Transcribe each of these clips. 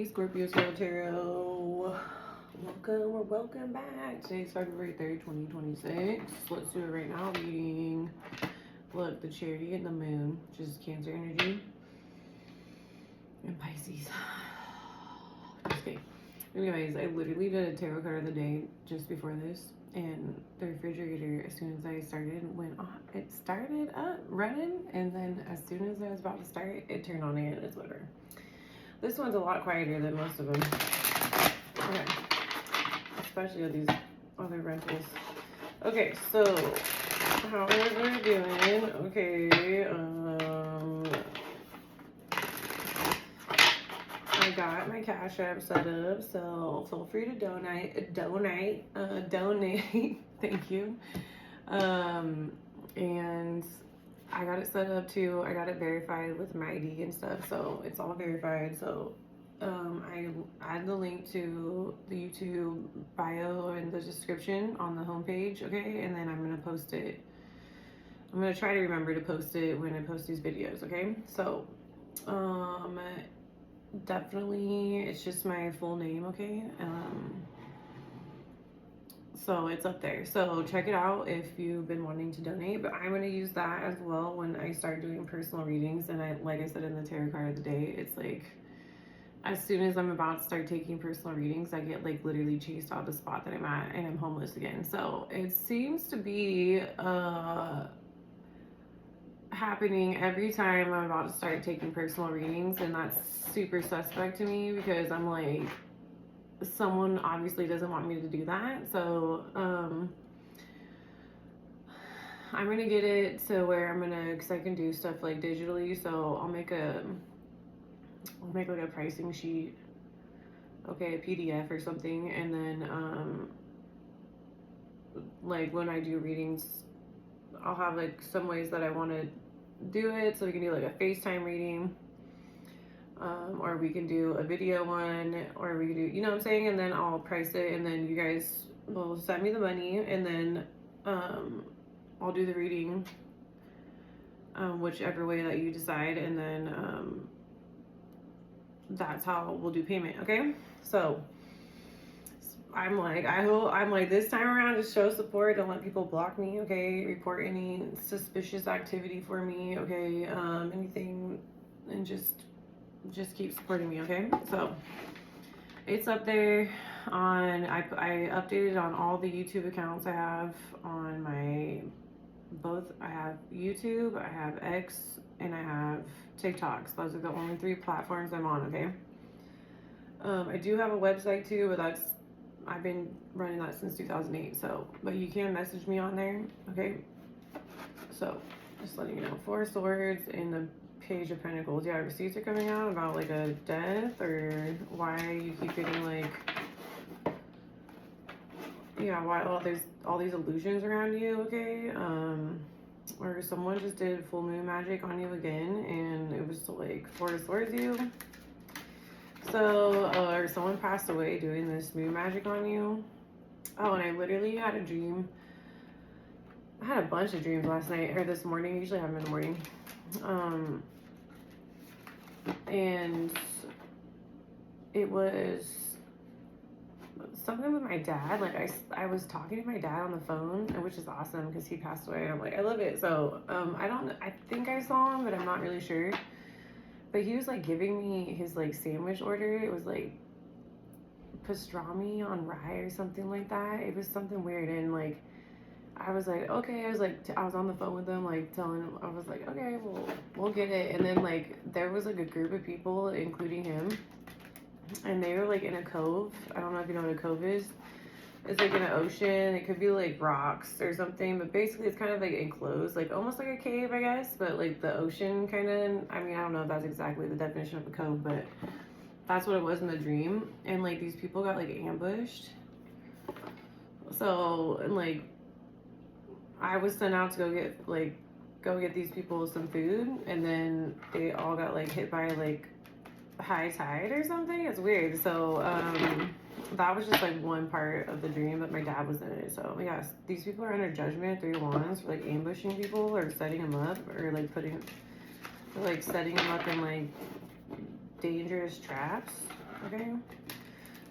Scorpio Tarot. Welcome back. Today's February 3rd, 2026. Let's do it right now. Reading, look, the Chariot and the Moon, which is Cancer energy, and Pisces. Just kidding. Anyways, I literally did a tarot card of the day just before this, and the refrigerator, as soon as I started, went on. It started up running, and then as soon as I was about to start, it turned on again. It's whatever. This one's a lot quieter than most of them. Okay. Especially with these other rentals. Okay, so how are we doing? Okay, I got my Cash App set up, so feel free to donate. Thank you. And I got it set up too. I got it verified with my ID and stuff, so it's all verified. So I add the link to the YouTube bio and the description on the homepage, okay? And then I'm gonna post it. I'm gonna try to remember to post it when I post these videos, okay? So definitely it's just my full name, okay? So it's up there. So check it out if you've been wanting to donate. But I'm going to use that as well when I start doing personal readings. And like I said in the tarot card of the day, it's like as soon as I'm about to start taking personal readings, I get like literally chased out of the spot that I'm at and I'm homeless again. So it seems to be happening every time I'm about to start taking personal readings. And that's super suspect to me because I'm like, someone obviously doesn't want me to do that, so I'm gonna get it to where I'm gonna, because I can do stuff like digitally, so I'll make like a pricing sheet, okay, a PDF or something, and then like when I do readings, I'll have like some ways that I want to do it, so we can do like a FaceTime reading. Or we can do a video one, or we can do, you know what I'm saying? And then I'll price it, and then you guys will send me the money, and then I'll do the reading, whichever way that you decide, and then that's how we'll do payment, okay? So I'm like this time around, just show support. Don't let people block me, okay? Report any suspicious activity for me, okay? Anything, and just keep supporting me, okay? So it's up there on, I updated on all the YouTube accounts I have on my, I have YouTube, I have X, and I have TikTok. So those are the only 3 platforms I'm on, okay? I do have a website too, but I've been running that since 2008, so, but you can message me on there, okay? So just letting you know, 4 swords in the Page of Pentacles. Yeah, receipts are coming out about like a death, or why you keep getting like, yeah, why there's all these illusions around you, okay? Or someone just did full moon magic on you again, and it was like 4 of Swords you. So, or someone passed away doing this moon magic on you. Oh, and I literally had a dream. I had a bunch of dreams last night, or this morning. I usually have them in the morning. And it was something with my dad. Like I was talking to my dad on the phone, which is awesome because he passed away. I'm like, I love it. So I think I saw him, but I'm not really sure. But he was like giving me his like sandwich order. It was like pastrami on rye or something like that. It was something weird, and like I was like, okay. I was on the phone with them, like telling him, I was like, okay, we'll get it. And then like there was like a group of people, including him, and they were like in a cove. I don't know if you know what a cove is. It's like in an ocean. It could be like rocks or something, but basically it's kind of like enclosed, like almost like a cave, I guess, but like the ocean kind of. I mean, I don't know if that's exactly the definition of a cove, but that's what it was in the dream. And like these people got like ambushed. So, and like I was sent out to go get these people some food, and then they all got like hit by like high tide or something. It's weird. So that was just like one part of the dream, but my dad was in it. So yes, these people are under judgment, 3 wands, for like ambushing people or setting them up, or like setting them up in like dangerous traps. okay?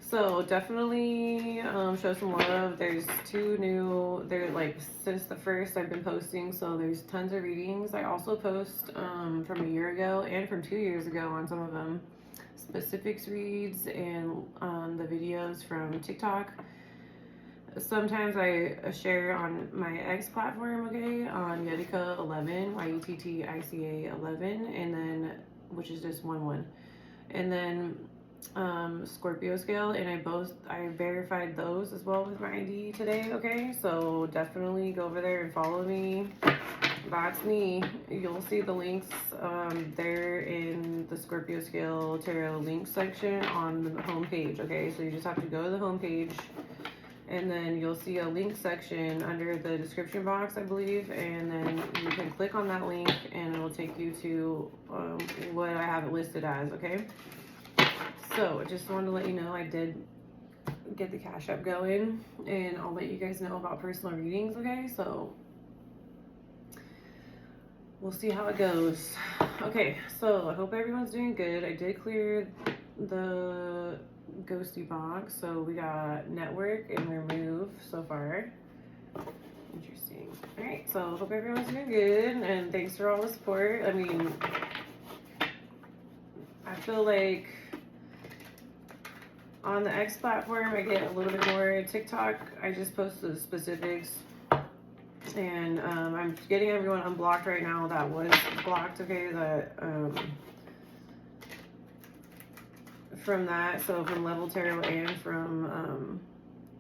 So definitely show some love. There's 2 new, they're like, since the first I've been posting, so there's tons of readings. I also post from a year ago and from 2 years ago on some of them. Specifics reads and the videos from TikTok. Sometimes I share on my X platform, okay, on Yettica11, YETTICA 11, and then, which is just 1 and then Scorpio scale, and I verified those as well with my ID today, okay? So definitely go over there and follow me. That's me. You'll see the links there in the Scorpio scale tarot links section on the home page, okay? So you just have to go to the home page, and then you'll see a link section under the description box, I believe, and then you can click on that link and it'll take you to what I have it listed as, okay? So I just wanted to let you know I did get the Cash App going, and I'll let you guys know about personal readings, okay? So we'll see how it goes. Okay, so I hope everyone's doing good. I did clear the ghosty box, so we got network and remove so far. Interesting. All right, so hope everyone's doing good, and thanks for all the support. I mean, I feel like on the X platform I get a little bit more. TikTok, I just post the specifics, and I'm getting everyone unblocked right now that was blocked, okay, that from that, so from Level Tarot and from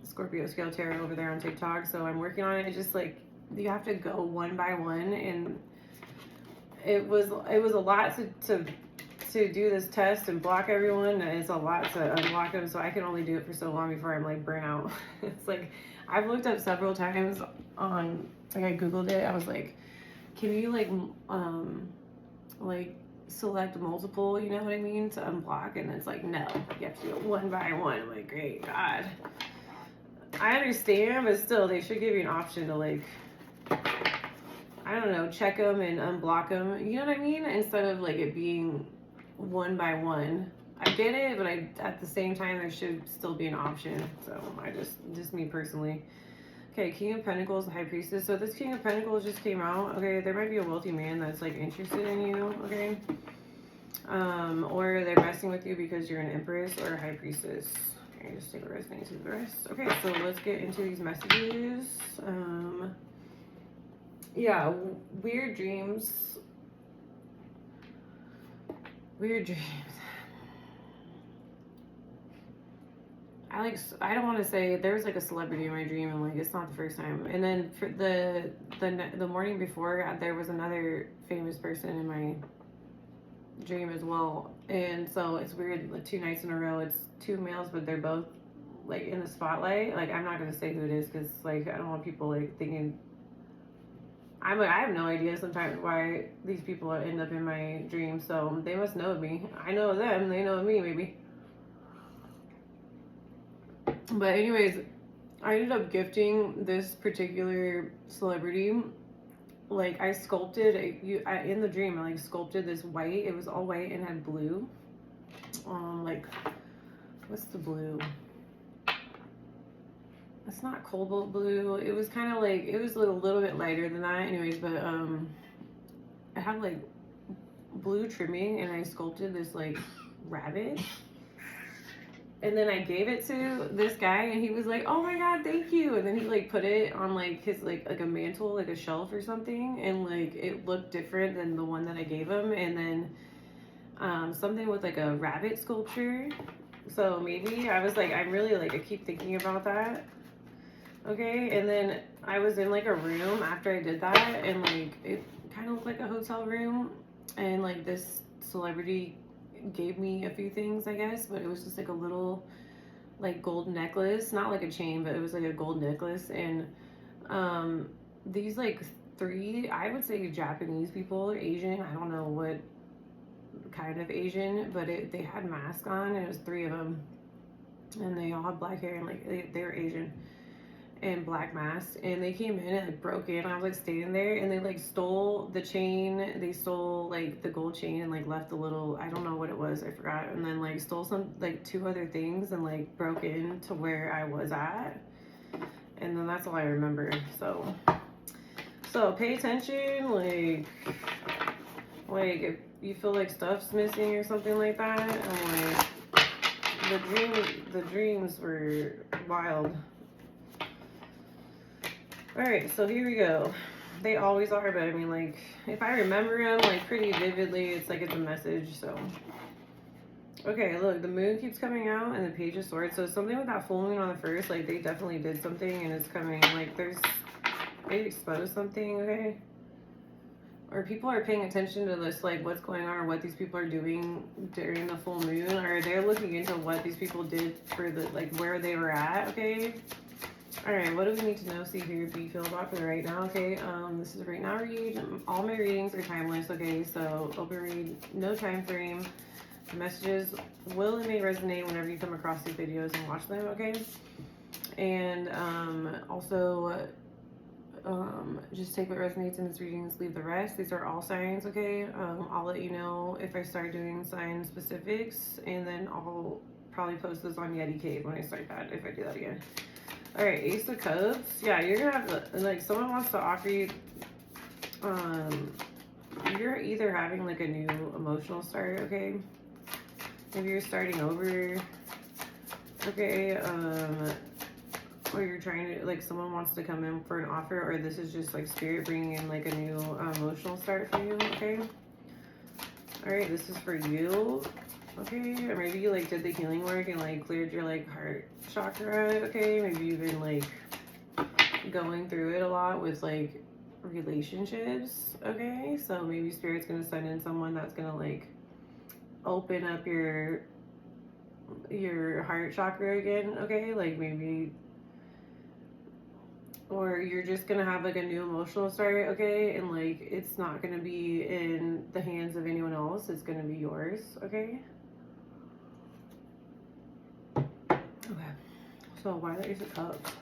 Scorpio Scale Tarot over there on TikTok. So I'm working on it. It's just like you have to go one by one, and it was a lot to do this test and block everyone, and it's a lot to unblock them, so I can only do it for so long before I'm like burnt out. It's like I've looked up several times on, like, I googled it. I was like, can you like select multiple, you know what I mean, to unblock? And it's like, no, you have to do it one by one. I'm like, great God, I understand, but still they should give you an option to, like, I don't know, check them and unblock them, you know what I mean, instead of like it being one by one. I get it, but at the same time there should still be an option. So I just me personally. Okay, King of Pentacles, High Priestess. So this King of Pentacles just came out. Okay, there might be a wealthy man that's like interested in you, okay? Or they're messing with you because you're an Empress or a High Priestess. Okay, just take a resonance to the rest. Okay, so let's get into these messages. Yeah, weird dreams. Weird dreams. I don't want to say there's like a celebrity in my dream, and like it's not the first time. And then for the morning before, there was another famous person in my dream as well. And so it's weird, like 2 nights in a row it's 2 males, but they're both like in the spotlight. Like, I'm not gonna say who it is because like I don't want people like thinking. I have no idea sometimes why these people end up in my dreams, so they must know me. I know them, they know me, maybe. But anyways, I ended up gifting this particular celebrity. Like, I sculpted in the dream, I like sculpted this white. It was all white and had blue. Like, what's the blue? It's not cobalt blue. It was kind of like, it was a little bit lighter than that. Anyways, but it had like blue trimming, and I sculpted this like rabbit. And then I gave it to this guy, and he was like, oh my God, thank you. And then he like put it on like his like a mantle, like a shelf or something. And like it looked different than the one that I gave him. And then something with like a rabbit sculpture. So maybe I was like, I'm really like, I keep thinking about that. Okay. And then I was in like a room after I did that, and like it kind of looked like a hotel room. And like this celebrity gave me a few things, I guess, but it was just like a little like gold necklace, not like a chain, but it was like a gold necklace. And these like 3, I would say Japanese people or Asian, I don't know what kind of Asian, but they had masks on, and it was 3 of them, and they all had black hair, and like they were Asian. and black masks, and they came in and like broke in. I was like standing there, and they like stole the chain. They stole like the gold chain and like left a little, I don't know what it was, I forgot, and then like stole some like 2 other things and like broke in to where I was at, and then that's all I remember. So pay attention, like if you feel like stuff's missing or something like that, and like the dreams were wild. Alright, so here we go. They always are, but I mean, like, if I remember them, like, pretty vividly, it's like it's a message, so. Okay, look, the moon keeps coming out, and the page of swords. So something with that full moon on the first, like, they definitely did something, and it's coming, like, they exposed something, okay? Or people are paying attention to this, like, what's going on, or what these people are doing during the full moon, or they're looking into what these people did for the, like, where they were at, okay? Alright, what do we need to know, see, hear, be, feel about for the right now, okay? This is a right now read. All my readings are timeless, okay? So, open read, no time frame. The messages will and may resonate whenever you come across these videos and watch them, okay? And, also, just take what resonates in this reading, leave the rest. These are all signs, okay? I'll let you know if I start doing sign specifics, and then I'll probably post this on Yeti Cave when I start that, if I do that again. Alright, Ace of Cups. Yeah, you're gonna have to, like, someone wants to offer you, you're either having, like, a new emotional start, okay? Maybe you're starting over, okay? Or you're trying to, like, someone wants to come in for an offer, or this is just, like, spirit bringing in, like, a new emotional start for you, okay? Alright, this is for you. Okay, or maybe you like did the healing work and like cleared your like heart chakra, okay? Maybe you've been like going through it a lot with like relationships, okay? So maybe Spirit's gonna send in someone that's gonna like open up your heart chakra again, okay? Like maybe, or you're just gonna have like a new emotional start, okay? And like it's not gonna be in the hands of anyone else, it's gonna be yours, okay? Okay, so why the Ace of Cups?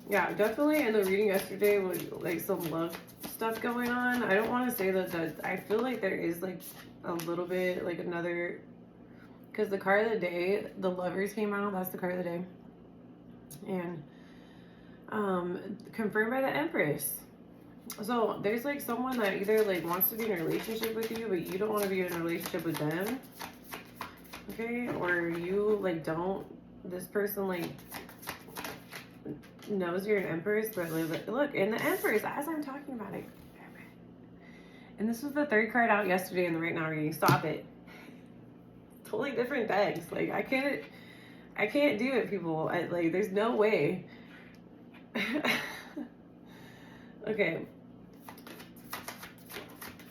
Yeah, definitely in the reading yesterday was like some love stuff going on. I don't want to say that I feel like there is like a little bit like another, because the card of the day, the Lovers came out, that's the card of the day. And confirmed by the Empress. So there's like someone that either like wants to be in a relationship with you, but you don't want to be in a relationship with them. Okay, or you like don't, this person like knows you're an Empress, but like, look, in the Empress, as I'm talking about it, and this was the 3rd card out yesterday in the Right Now reading. Stop it. Totally different decks. Like I can't do it, people. Like there's no way. Okay.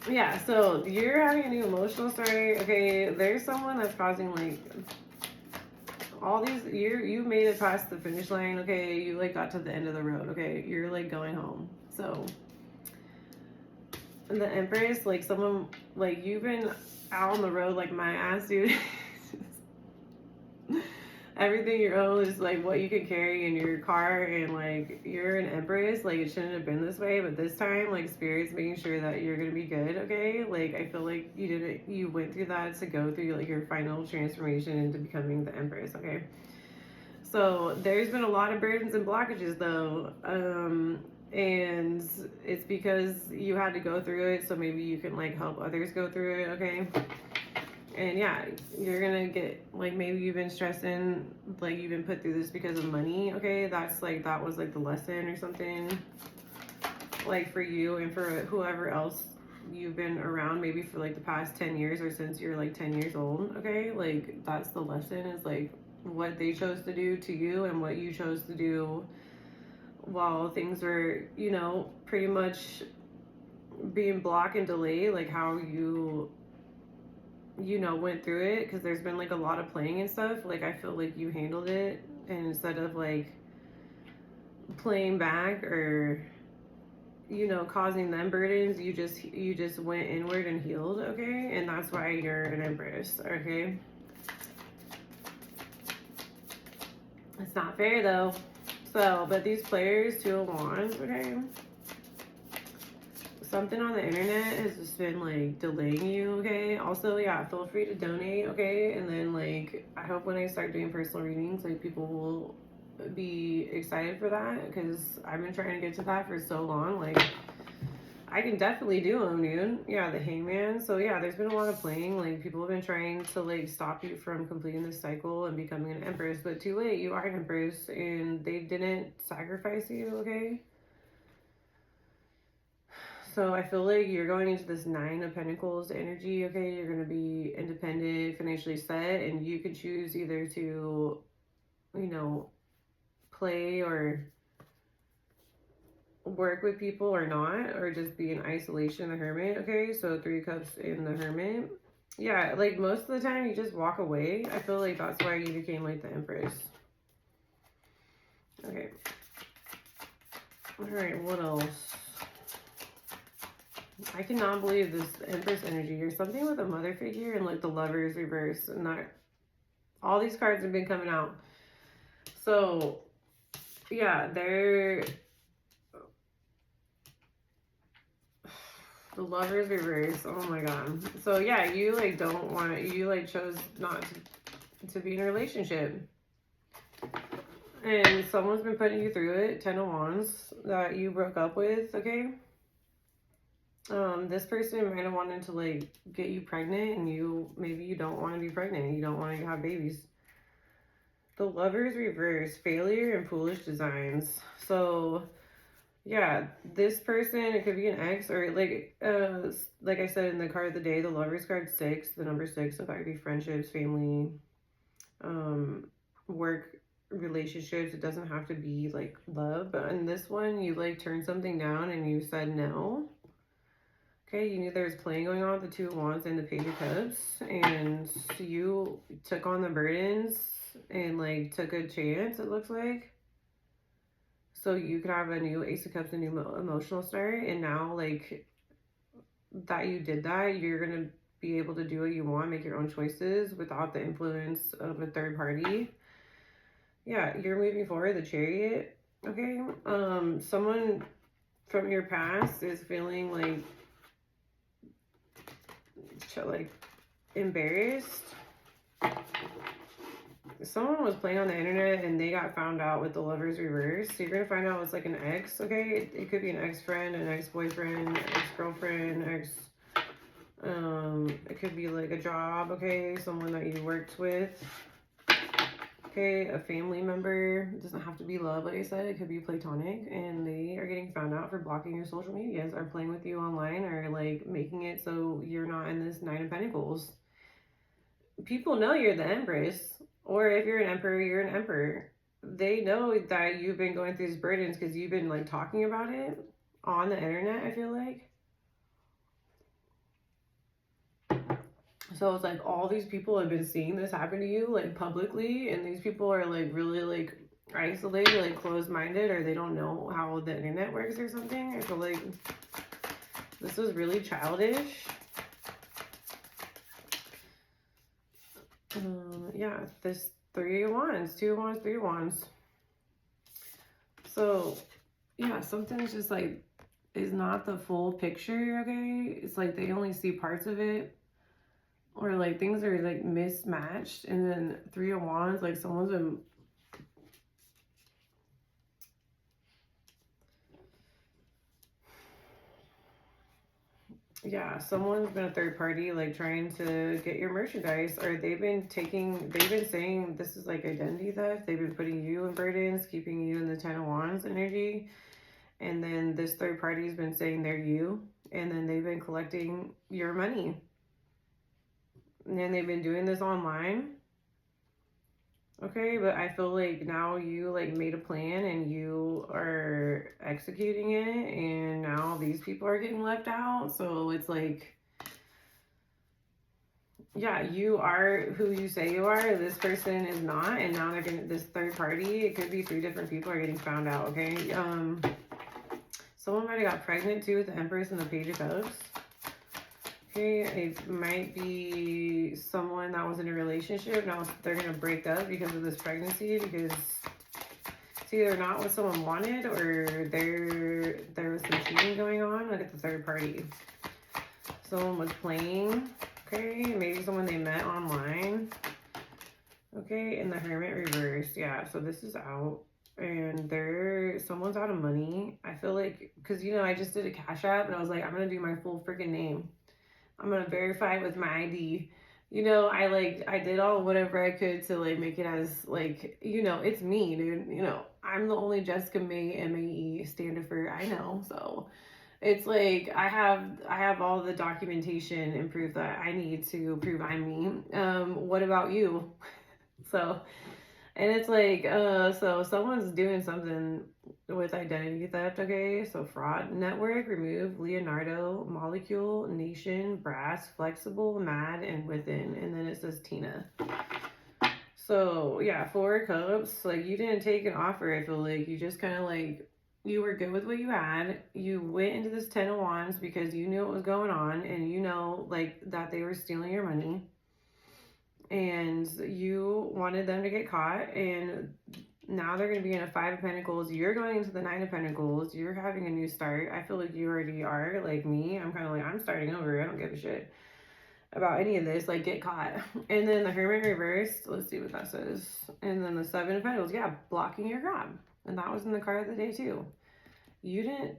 Yeah, so you're having a new emotional story. Okay, there's someone that's causing like all these, you made it past the finish line. Okay, you like got to the end of the road. Okay, you're like going home. So the Empress, like someone, like you've been out on the road like my ass, dude. Everything you own is like what you can carry in your car, and like you're an Empress. Like it shouldn't have been this way, but this time like Spirit's making sure that you're gonna be good, okay? Like I feel like you went through that to go through like your final transformation into becoming the Empress, okay? So there's been a lot of burdens and blockages though, and it's because you had to go through it, so maybe you can like help others go through it, okay? And yeah, you're gonna get, like, maybe you've been stressing, like, you've been put through this because of money, okay? That's, like, that was, like, the lesson or something, like, for you and for whoever else you've been around, maybe for, like, the past 10 years or since you're, like, 10 years old, okay? Like, that's the lesson, is, like, what they chose to do to you and what you chose to do while things were, you know, pretty much being blocked and delayed, like, how you know, went through it, because there's been like a lot of playing and stuff. Like I feel like you handled it, and instead of like playing back or, you know, causing them burdens, you just went inward and healed, okay? And that's why you're an Empress, okay? It's not fair though. So, but these players, Two of Wands, okay? Something on the internet has just been like delaying you, okay? Also, yeah, feel free to donate, okay? And then like, I hope when I start doing personal readings, like people will be excited for that, because I've been trying to get to that for so long. Like, I can definitely do them, dude. Yeah, the Hangman. So yeah, there's been a lot of playing. Like, people have been trying to like stop you from completing this cycle and becoming an Empress, but too late. You are an Empress, and they didn't sacrifice you, okay? So I feel like you're going into this Nine of Pentacles energy, okay? You're going to be independent, financially set, and you can choose either to, you know, play or work with people or not, or just be in isolation, the Hermit, okay? So Three of Cups in the Hermit. Yeah, like most of the time you just walk away. I feel like that's why you became like the Empress. Okay. All right, what else? I cannot believe this Empress energy. You're something with a mother figure and like the Lovers reverse, and not all these cards have been coming out. So yeah, they're the Lovers reverse. Oh my god. So yeah, you like don't want, you like chose not to be in a relationship, and someone's been putting you through it. Ten of Wands that you broke up with, okay? This person might have wanted to like get you pregnant, and maybe you don't want to be pregnant. You don't want to have babies. The Lovers reverse, failure and foolish designs. So yeah, this person, it could be an ex, or like I said in the card of the day, the Lovers card 6, the number 6, so that could be friendships, family, work, relationships. It doesn't have to be like love. But in this one, you like turned something down and you said no. Okay, you knew there was playing going on with the Two of Wands and the Page of Cups, and you took on the burdens and like took a chance, it looks like. So you could have a new Ace of Cups, a new emotional start, and now like that you did that, you're gonna be able to do what you want, make your own choices without the influence of a third party. Yeah, you're moving forward, the Chariot, okay? Someone from your past is feeling like embarrassed. Someone was playing on the internet and they got found out with the Lovers reverse. So you're gonna find out it's like an ex, okay? It could be an ex-friend, an ex-boyfriend, ex-girlfriend, it could be like a job, okay? Someone that you worked with, okay? A family member. It doesn't have to be love, like I said. It could be platonic, and they are getting found out for blocking your social medias, or playing with you online, or like making it so you're not in this Nine of Pentacles. People know you're the Empress, or if you're an Emperor, you're an Emperor. They know that you've been going through these burdens because you've been like talking about it on the internet, I feel like. So it's like all these people have been seeing this happen to you like publicly, and these people are like really like isolated, like closed-minded, or they don't know how the internet works or something. I feel like this was really childish. Yeah, this Three of Wands, Two of Wands, Three of Wands. So yeah, something's just like is not the full picture, okay? It's like they only see parts of it, or like things are like mismatched. And then Three of Wands, like someone's been someone's been a third party, like trying to get your merchandise, or they've been saying this is like identity theft. They've been putting you in burdens, keeping you in the Ten of Wands energy. And then this third party has been saying they're you, and then they've been collecting your money. And then they've been doing this online. Okay, but I feel like now you like made a plan and you are executing it, and now these people are getting left out. So it's like, yeah, you are who you say you are. This person is not, and now they're getting this third party. It could be 3 different people are getting found out, okay? Someone might have got pregnant too with the Empress and the Page of Cups. Okay, it might be someone that was in a relationship. Now they're going to break up because of this pregnancy, because It's either not what someone wanted or there was some cheating going on. Look at the third party. Someone was playing, okay? Maybe someone they met online. Okay, and the Hermit reverse. Yeah, so this is out. And someone's out of money. I feel like, because, you know, I just did a Cash App, and I was like, I'm going to do my full freaking name. I'm going to verify it with my ID. You know, I did all whatever I could to, like, make it as, like, you know, it's me, dude. You know, I'm the only Jessica MaeStanderfer I know, so it's like I have all the documentation and proof that I need to prove I'm me. What about you? So, and it's like, so someone's doing something with identity theft, okay? So fraud, network, remove, Leonardo, molecule, nation, brass, flexible, mad, and within. And then it says Tina. So yeah, 4 of Cups, like you didn't take an offer, I feel like. You just kind of like, you were good with what you had. You went into this 10 of Wands because you knew what was going on, and you know, like, that they were stealing your money. And you wanted them to get caught, and now they're going to be in a 5 of Pentacles. You're going into the 9 of Pentacles. You're having a new start. I feel like you already are, like me. I'm kind of like, I'm starting over. I don't give a shit about any of this. Like, get caught. And then the Hermit reverse. Let's see what that says. And then the 7 of Pentacles. Yeah, blocking your grab. And that was in the card of the day, too. You didn't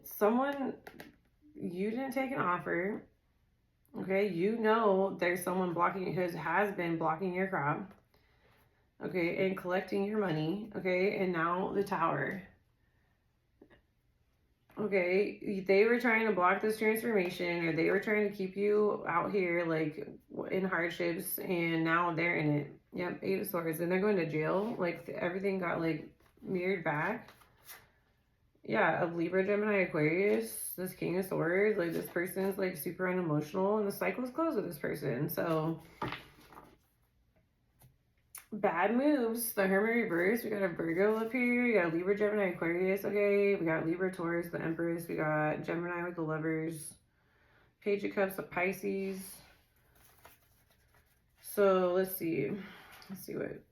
take an offer. Okay, you know there's someone blocking, who has been blocking your crop. Okay, and collecting your money. Okay, and now the Tower. Okay, they were trying to block this transformation, or they were trying to keep you out here, like, in hardships, and now they're in it. Yep, 8 of Swords, and they're going to jail. Like, everything got, like, mirrored back. Yeah, of Libra, Gemini, Aquarius, this King of Swords, like, this person's, like, super unemotional, and the cycle's closed with this person. So, bad moves. The Hermit reverse. We got a Virgo up here. We got Libra, Gemini, Aquarius. Okay, we got Libra, Taurus, the Empress. We got Gemini with the Lovers. Page of Cups, the Pisces. So, let's see. Let's see what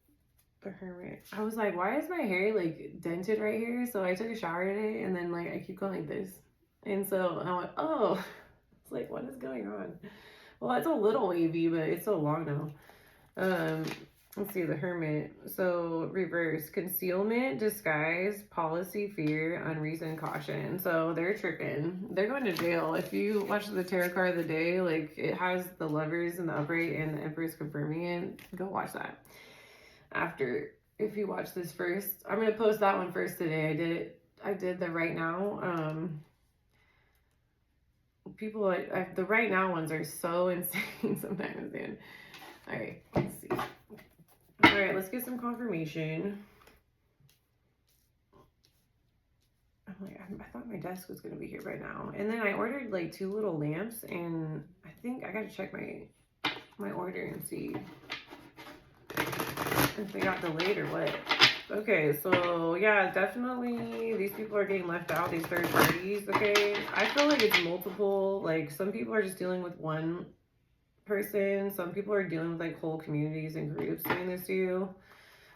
the Hermit. I was like, why is my hair, like, dented right here? So I took a shower today, and then, like, I keep going like this, and so I went, oh, it's like, what is going on? Well, it's a little wavy, but it's so long now. Let's see, the Hermit. So reverse, concealment, disguise, policy, fear, unreasoned caution. So they're tripping. They're going to jail. If you watch the tarot card of the day, like, it has the Lovers and the upright and the Empress confirming it. Go watch that after, if you watch this first. I'm going to post that one first today. I did the Right Now. People, like, the Right Now ones are so insane sometimes, dude. All right, let's see. All right, let's get some confirmation. I'm like, I thought my desk was going to be here right now. And then I ordered, like, 2 little lamps, and I think I got to check my order and see if they got delayed or what. Okay, so yeah, definitely these people are getting left out, these third parties. Okay, I feel like it's multiple. Like, some people are just dealing with one person. Some people are dealing with, like, whole communities and groups doing this to you.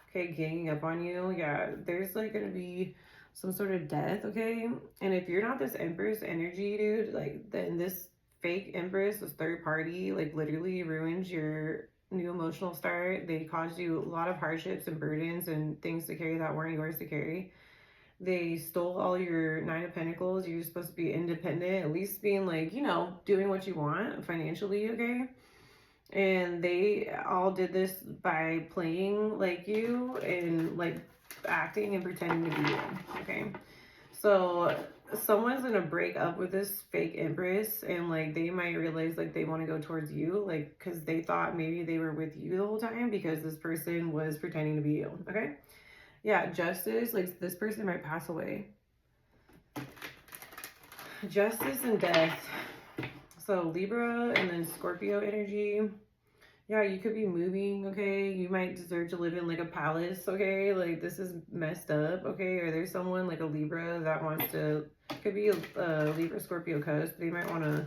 Okay, ganging up on you. Yeah, there's, like, gonna be some sort of death. Okay, and if you're not this Empress energy, dude, like, then this fake Empress, this third party, like, literally ruins your new emotional start. They caused you a lot of hardships and burdens and things to carry that weren't yours to carry. They stole all your 9 of Pentacles. You're supposed to be independent, at least being, like, you know, doing what you want financially, okay? And they all did this by playing like you and, like, acting and pretending to be you, okay? So someone's gonna break up with this fake Empress, and, like, they might realize, like, they want to go towards you, like, because they thought maybe they were with you the whole time because this person was pretending to be you, okay? Yeah, Justice, like, this person might pass away. Justice and Death. So Libra and then Scorpio energy. Yeah, you could be moving, okay? You might deserve to live in, like, a palace, okay? Like, this is messed up, okay? Or there's someone, like, a Libra that wants to, could be a Libra, Scorpio cusp. They might want to,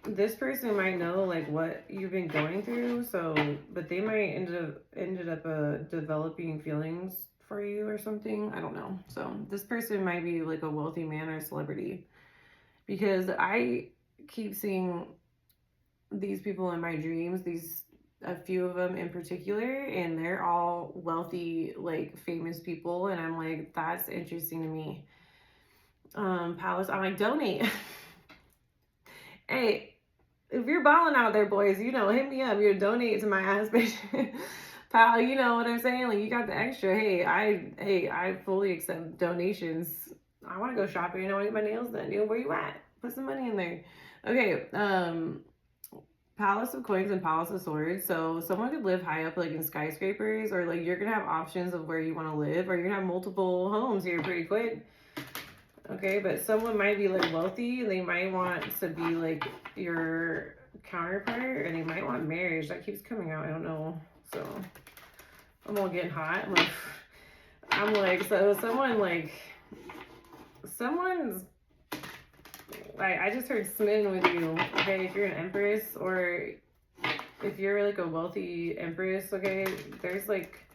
this person might know, like, what you've been going through, so, but they might ended up developing feelings for you or something. I don't know. So this person might be like a wealthy man or a celebrity, because I keep seeing these people in my dreams, a few of them in particular, and they're all wealthy, like famous people, and I'm like, that's interesting to me. Palace, I'm like, donate. Hey, if you're balling out there, boys, you know, hit me up. You're donate to my ass bitch. Pal, you know what I'm saying? Like, you got the extra. Hey, I fully accept donations. I want to go shopping. I want to get my nails done. You know, where you at? Put some money in there. Okay, Palace of Coins and Palace of Swords. So someone could live high up, like in skyscrapers, or like you're gonna have options of where you want to live, or you're gonna have multiple homes here pretty quick. Okay, but someone might be like wealthy, and they might want to be like your counterpart, and they might want marriage. That keeps coming out. I don't know. So I'm all getting hot. I'm like, so someone's. I just heard smitten with you, okay? If you're an Empress, or if you're like a wealthy Empress, okay? There's like,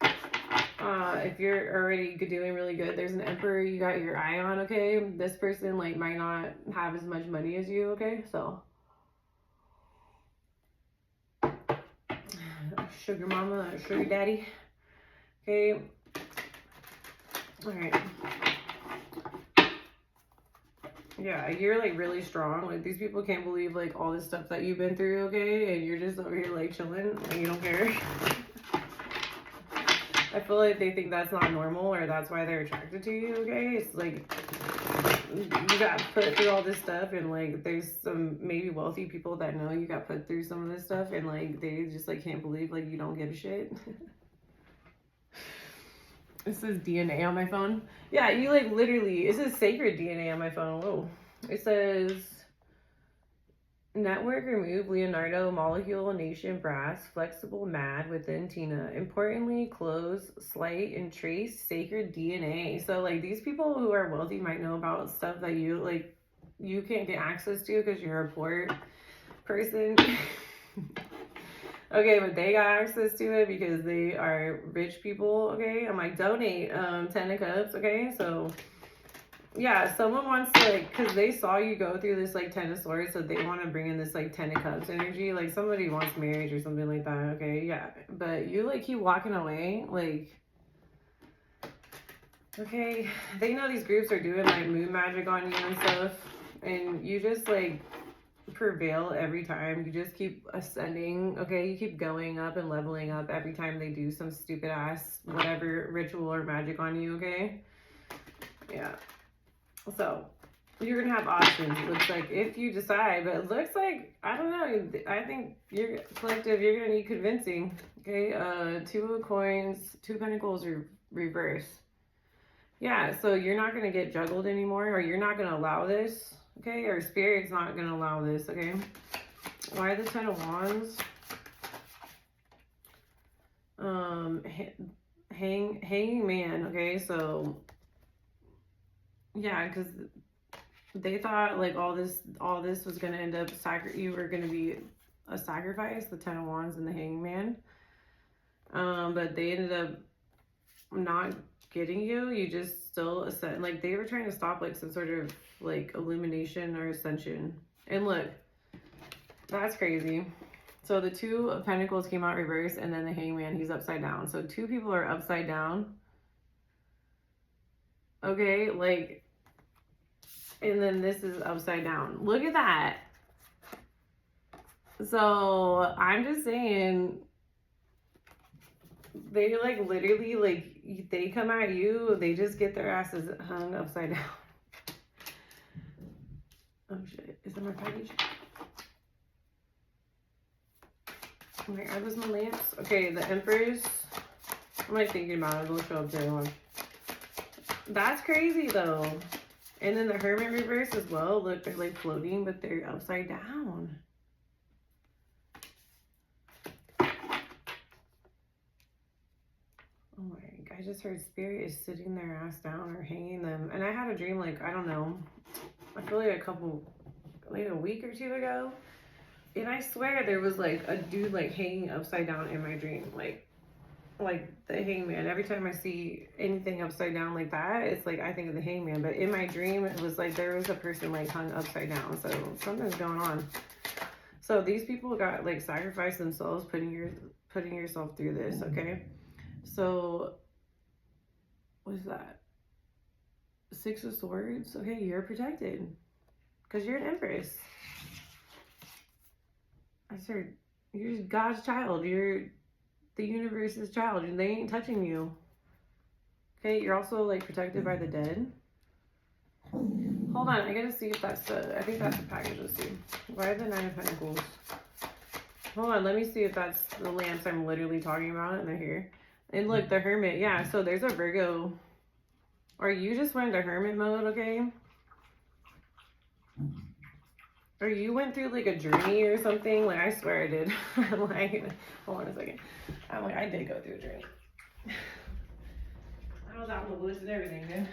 if you're already doing really good, there's an Emperor you got your eye on, okay? This person like might not have as much money as you, okay? So, sugar mama, sugar daddy, okay? All right. Yeah, you're like really strong. Like, these people can't believe like all this stuff that you've been through, okay? And you're just over here like chilling and you don't care. I feel like they think that's not normal, or that's why they're attracted to you, okay? It's like you got put through all this stuff, and like there's some maybe wealthy people that know you got put through some of this stuff, and like they just like can't believe like you don't give a shit. It says DNA on my phone. Yeah, you like literally, it says sacred DNA on my phone. Whoa. It says network remove Leonardo molecule nation brass flexible mad within Tina. Importantly, close slight and trace sacred DNA. So like these people who are wealthy might know about stuff that you can't get access to because you're a poor person. Okay, but they got access to it because they are rich people, okay? I'm like, donate 10 of cups, okay? So, yeah, someone wants to, like, because they saw you go through this, like, 10 of swords, so they want to bring in this, like, 10 of cups energy. Like, somebody wants marriage or something like that, okay? Yeah, but you, like, keep walking away, like, okay? They know these groups are doing, like, moon magic on you and stuff, and you just, like, prevail every time. You just keep ascending, okay? You keep going up and leveling up every time they do some stupid ass whatever ritual or magic on you, okay? Yeah. So you're gonna have options, it looks like, if you decide, but it looks like, I don't know, I think you're collective, you're gonna need convincing, okay? 2 of coins, 2 pentacles reverse. Yeah, so you're not gonna get juggled anymore, or you're not gonna allow this, okay? Or spirit's not gonna allow this, okay? Why the 10 of wands? Hanging man, okay? So yeah, because they thought like all this was gonna end up you were gonna be a sacrifice, the 10 of wands and the hanging man. But they ended up not getting you. You just still ascend. Like, they were trying to stop like some sort of like illumination or ascension. And look, that's crazy. So the 2 of pentacles came out reverse, and then the hangman, he's upside down. So 2 people are upside down, okay? Like, and then this is upside down. Look at that. So I'm just saying, they like literally, like, they come at you, they just get their asses hung upside down. Oh shit, is that my package? Okay, are those my lamps? Okay, the Empress. I'm like thinking about it, it'll show up there. One. That's crazy though. And then the Hermit reverse as well. Look, they're like floating, but they're upside down. Oh my, I just heard spirit is sitting their ass down or hanging them. And I had a dream, like, I don't know, I feel like a week or 2 ago. And I swear there was like a dude like hanging upside down in my dream. Like, like the hangman. Every time I see anything upside down like that, it's like I think of the hangman. But in my dream, it was like there was a person like hung upside down. So something's going on. So these people got like sacrificed themselves, putting yourself through this. Okay. So what's that? 6 of Swords. Okay, you're protected because you're an Empress. I said you're God's child. You're the universe's child, and they ain't touching you. Okay, you're also like protected by the dead. Hold on, I gotta see if that's the. I think that's the package. Let's see. Why the 9 of Pentacles? Hold on, let me see if that's the lamps I'm literally talking about, and they're here. And look, the Hermit. Yeah, so there's a Virgo. Or you just went into Hermit mode, okay? Or you went through like a journey or something. Like I swear I did. I'm like, hold on a second. I'm like, I did go through a journey. I was out in the woods and everything, dude.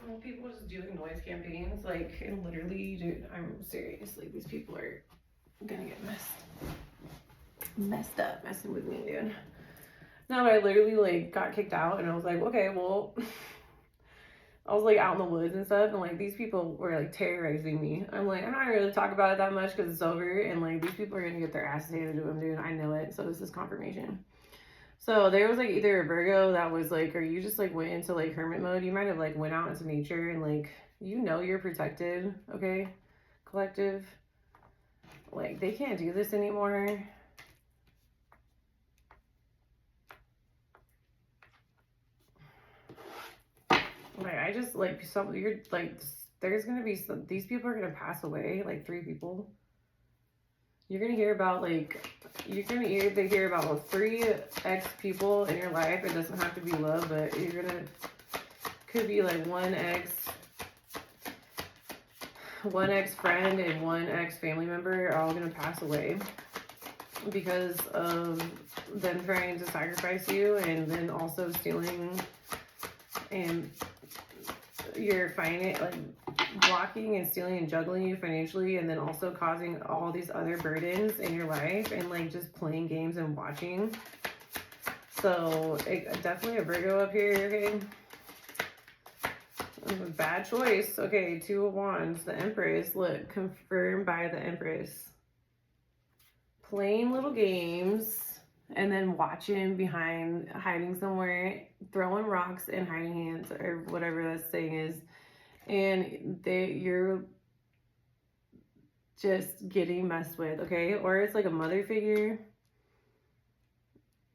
Well, people just doing noise campaigns, like, and literally, dude, I'm serious. Like, these people are gonna get messed up messing with me, dude. No, but I literally like got kicked out, and I was like, okay, well, I was like out in the woods and stuff, and like these people were like terrorizing me. I'm like, I'm not gonna really talk about it that much because it's over, and like these people are gonna get their asses handed to them, dude. I know it. So this is confirmation. So there was like either a Virgo that was like, or you just like went into like hermit mode. You might have like went out into nature and like, you know, you're protected, okay, collective. Like they can't do this anymore. Like I just like some, you're like, there's gonna be some, these people are gonna pass away, like 3 people. You're gonna hear about like, you're gonna either hear about like 3 ex people in your life. It doesn't have to be love, but you're gonna, could be like one ex friend and one ex family member are all gonna pass away because of them trying to sacrifice you, and then also stealing and you're finding like blocking and stealing and juggling you financially, and then also causing all these other burdens in your life, and like just playing games and watching. So definitely a Virgo up here, okay? Bad choice. Okay, 2 of Wands, the Empress. Look, confirmed by the Empress. Playing little games and then watching behind, hiding somewhere, throwing rocks and hiding hands, or whatever that saying is. And you're just getting messed with, okay? Or it's like a mother figure.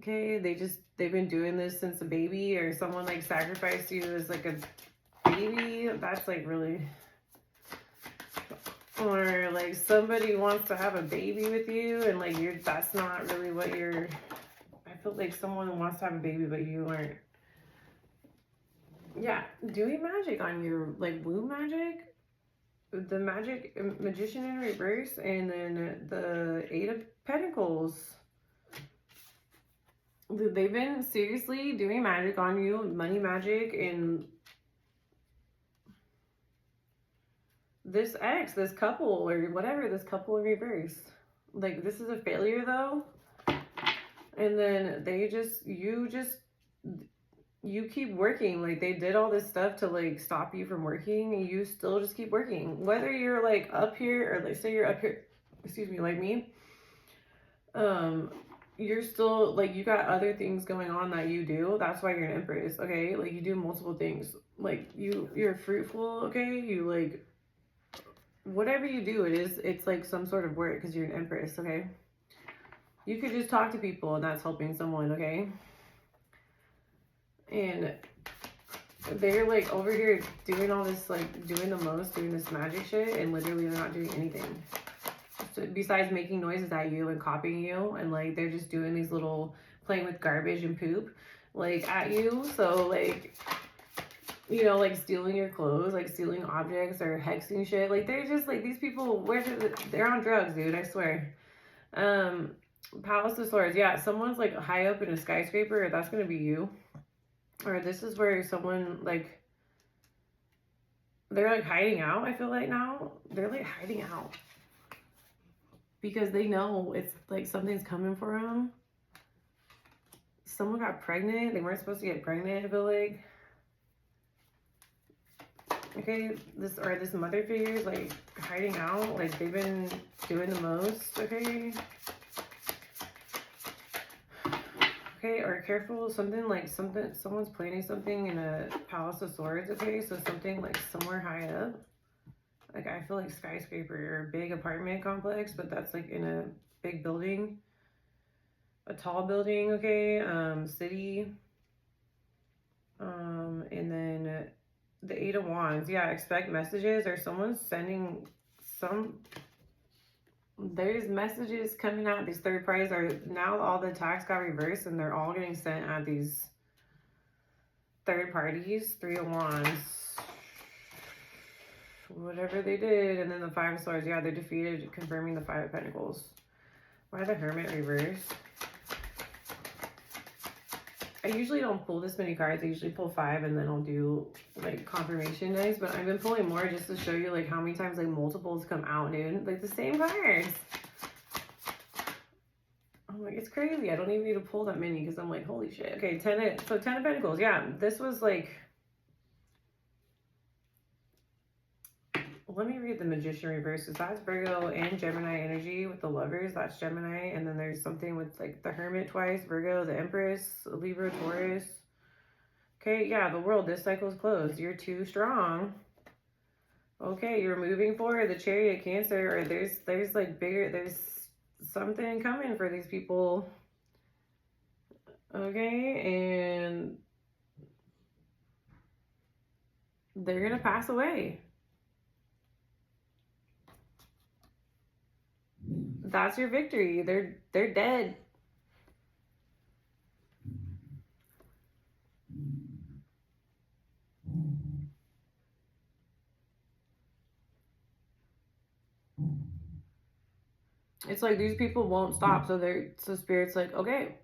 Okay, they've been doing this since a baby, or someone like sacrificed you as like a baby. That's like really, or like somebody wants to have a baby with you, and like that's not really what you're, I feel like someone wants to have a baby but you aren't. Yeah, doing magic on you, like womb magic, the magic magician in reverse, and then the 8 of Pentacles. They've been seriously doing magic on you, money magic, and this ex, this couple, or whatever, this couple in reverse. Like, this is a failure, though. And then you keep working. Like, they did all this stuff to, like, stop you from working, and you still just keep working. Whether you're, like, up here, or, like, say you're up here, excuse me, like me, you're still, like, you got other things going on that you do. That's why you're an Empress, okay? Like, you do multiple things. Like, you're fruitful, okay? You, like, whatever you do, it's like some sort of work because you're an Empress, okay? You could just talk to people and that's helping someone, okay? And they're like over here doing all this, like doing the most, doing this magic shit, and literally they're not doing anything. So besides making noises at you and copying you, and like they're just doing these little, playing with garbage and poop, like at you. So like, you know, like stealing your clothes, like stealing objects or hexing shit. Like they're just like, these people, they're on drugs, dude, I swear. Palace of Swords, yeah, someone's like high up in a skyscraper, that's gonna be you. Or this is where someone like, they're like hiding out, I feel like now. They're like hiding out. because they know it's like something's coming for them. Someone got pregnant. They weren't supposed to get pregnant, I feel like. Okay, this mother figure is like hiding out. Like they've been doing the most, okay? Okay, or careful, someone's planning something in a Palace of Swords, okay? So something like somewhere high up. Like I feel like skyscraper or big apartment complex, but that's like in a big building. A tall building, okay? City. And then the Eight of Wands. Yeah, expect messages, or someone's sending there's messages coming out. These third parties are now, all the attacks got reversed and they're all getting sent at these third parties. Three of Wands. Whatever they did. And then the Five of Swords. Yeah, they're defeated, confirming the Five of Pentacles. Why the Hermit reversed? I usually don't pull this many cards. I usually pull 5 and then I'll do like confirmation dice. But I've been pulling more just to show you like how many times like multiples come out, dude. Like the same cards. I'm like, it's crazy. I don't even need to pull that many because I'm like, holy shit. Okay, 10 of Pentacles. Yeah, this was like... Let me read the Magician reverses. That's Virgo and Gemini energy with the Lovers. That's Gemini. And then there's something with like the Hermit twice. Virgo, the Empress, Libra, Taurus. Okay, yeah, the World. This cycle is closed. You're too strong. Okay, you're moving forward. The Chariot, Cancer. Or there's like bigger... There's something coming for these people. Okay, and... they're going to pass away. That's your victory. They're dead. It's like these people won't stop, so Spirit's like, okay.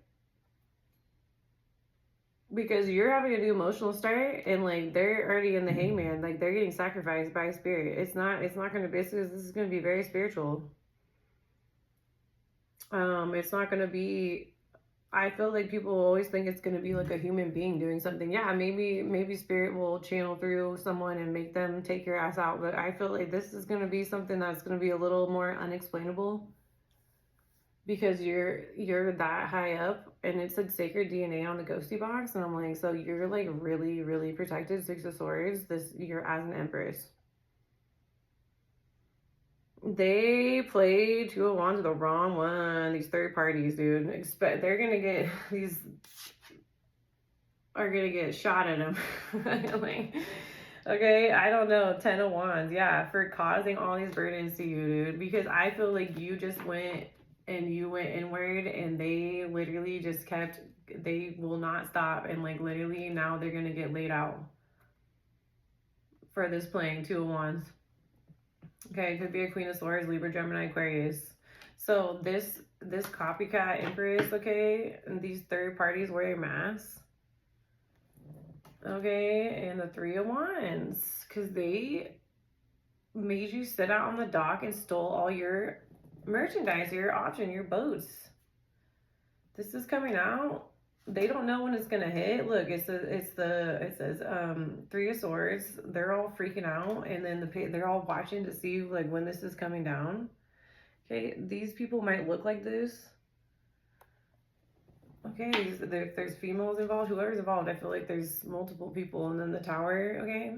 Because you're having a new emotional start and like they're already in the hangman, like they're getting sacrificed by Spirit. It's not gonna be, this is gonna be very spiritual. It's not going to be, I feel like people always think it's going to be like a human being doing something. Yeah, maybe Spirit will channel through someone and make them take your ass out. But I feel like this is going to be something that's going to be a little more unexplainable. Because you're that high up, and it said sacred DNA on the ghosty box. And I'm like, so you're like really, really protected. Six of Swords, you're as an Empress. They played Two of Wands, the wrong one. These third parties, dude. They're gonna get, these are gonna get shot at them. Like, okay, I don't know. 10 of Wands, yeah, for causing all these burdens to you, dude. Because I feel like you just went inward, and they literally just kept, they will not stop. And like literally now they're gonna get laid out for this playing Two of Wands. Okay, it could be a Queen of Swords, Libra, Gemini, Aquarius. So this copycat Empress, okay, and these third parties wearing masks. Okay, and the Three of Wands, because they made you sit out on the dock and stole all your merchandise, your auction, your boats. This is coming out. They don't know when it's gonna hit. Look, it says Three of Swords. They're all freaking out, and then they're all watching to see like when this is coming down. Okay, these people might look like this. Okay, if there's females involved, whoever's involved, I feel like there's multiple people. And then the Tower. Okay,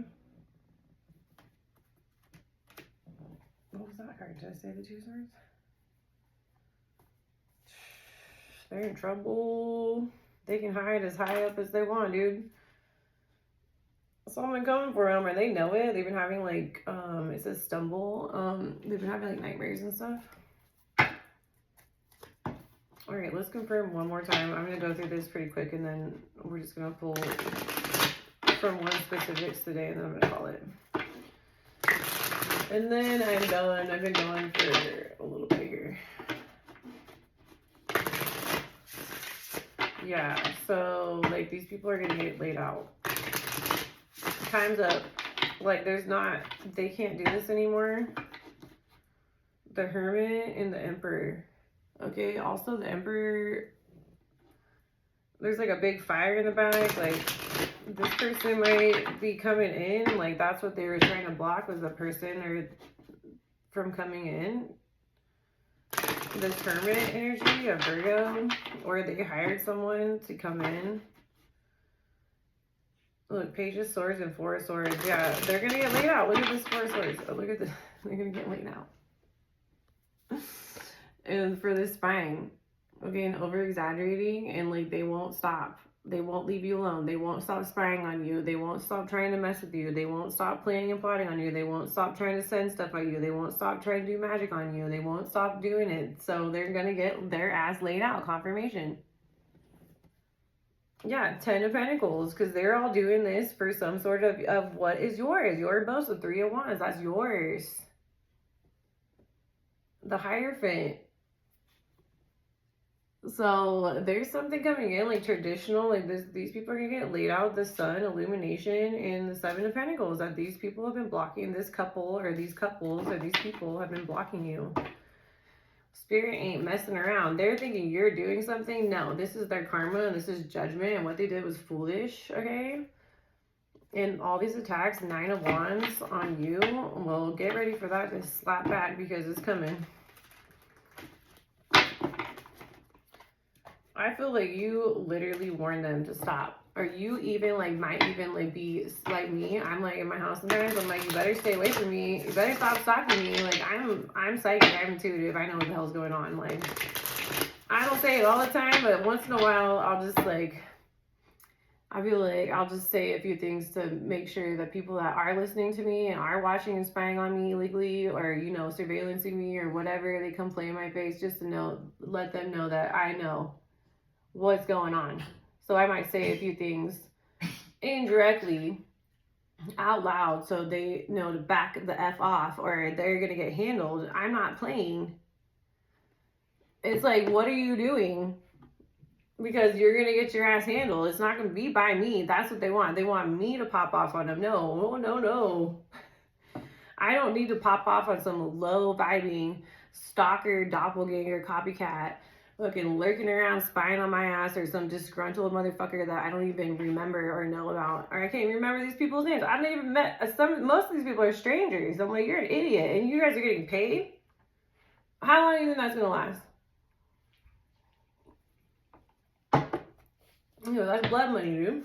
what was that card? Did I say the Two of Swords? They're in trouble. They can hide as high up as they want, dude. Someone coming for them, and they know it. They've been having like, it says stumble. They've been having like nightmares and stuff. All right, let's confirm one more time. I'm gonna go through this pretty quick, and then we're just gonna pull from one specifics today, and then I'm gonna call it. And then I'm done. I've been going for a little bit here. Yeah, so like these people are gonna get laid out. Time's up. Like they can't do this anymore. the Hermit and the Emperor. Okay, also the Emperor, there's like a big fire in the back. Like, this person might be coming in. Like, that's what they were trying to block, was the person or from coming in. This Hermit energy of Virgo, or they hired someone to come in. Look, Page of Swords and Four of Swords. Yeah, they're gonna get laid out. Look at this Four of Swords. Oh, look at this. They're gonna get laid out. And for this spying, okay, and over exaggerating, and like they won't stop. They won't leave you alone. They won't stop spying on you. They won't stop trying to mess with you. They won't stop planning and plotting on you. They won't stop trying to send stuff at you. They won't stop trying to do magic on you. They won't stop doing it. So they're gonna get their ass laid out. Confirmation. Yeah, 10 of Pentacles, because they're all doing this for some sort of what is yours. Your boast, the Three of Wands, that's yours. The Hierophant. So there's something coming in, like traditional, like this. These people are gonna get laid out. The Sun, illumination, and the Seven of Pentacles. That these people have been blocking. This couple, or these couples, or these people have been blocking you. Spirit ain't messing around. They're thinking you're doing something. No, this is their karma, and this is judgment, and what they did was foolish. Okay. And all these attacks, 9 of Wands on you. Well, get ready for that to slap back, because it's coming. I feel like you literally warned them to stop. Or you even like might even like be like me. I'm like in my house sometimes. I'm like, you better stay away from me. You better stop stalking me. Like I'm psychic. I'm intuitive. I know what the hell's going on. Like, I don't say it all the time, but once in a while I'll just like, I feel like I'll just say a few things to make sure that people that are listening to me and are watching and spying on me illegally, or, you know, surveillancing me or whatever, they come play in my face, just to know, let them know that I know what's going on. So I might say a few things indirectly out loud so they know to back the F off, or they're gonna get handled. I'm not playing. It's like, what are you doing? Because you're gonna get your ass handled. It's not gonna be by me. That's what they want. They want me to pop off on them. No, no. I don't need to pop off on some low vibing stalker, doppelganger, copycat, looking, lurking around, spying on my ass, or some disgruntled motherfucker that I don't even remember or know about, or I can't even remember these people's names. I don't even met most of these people are strangers. I'm like, you're an idiot, and you guys are getting paid. How long do you think that's gonna last? You know, that's blood money, dude.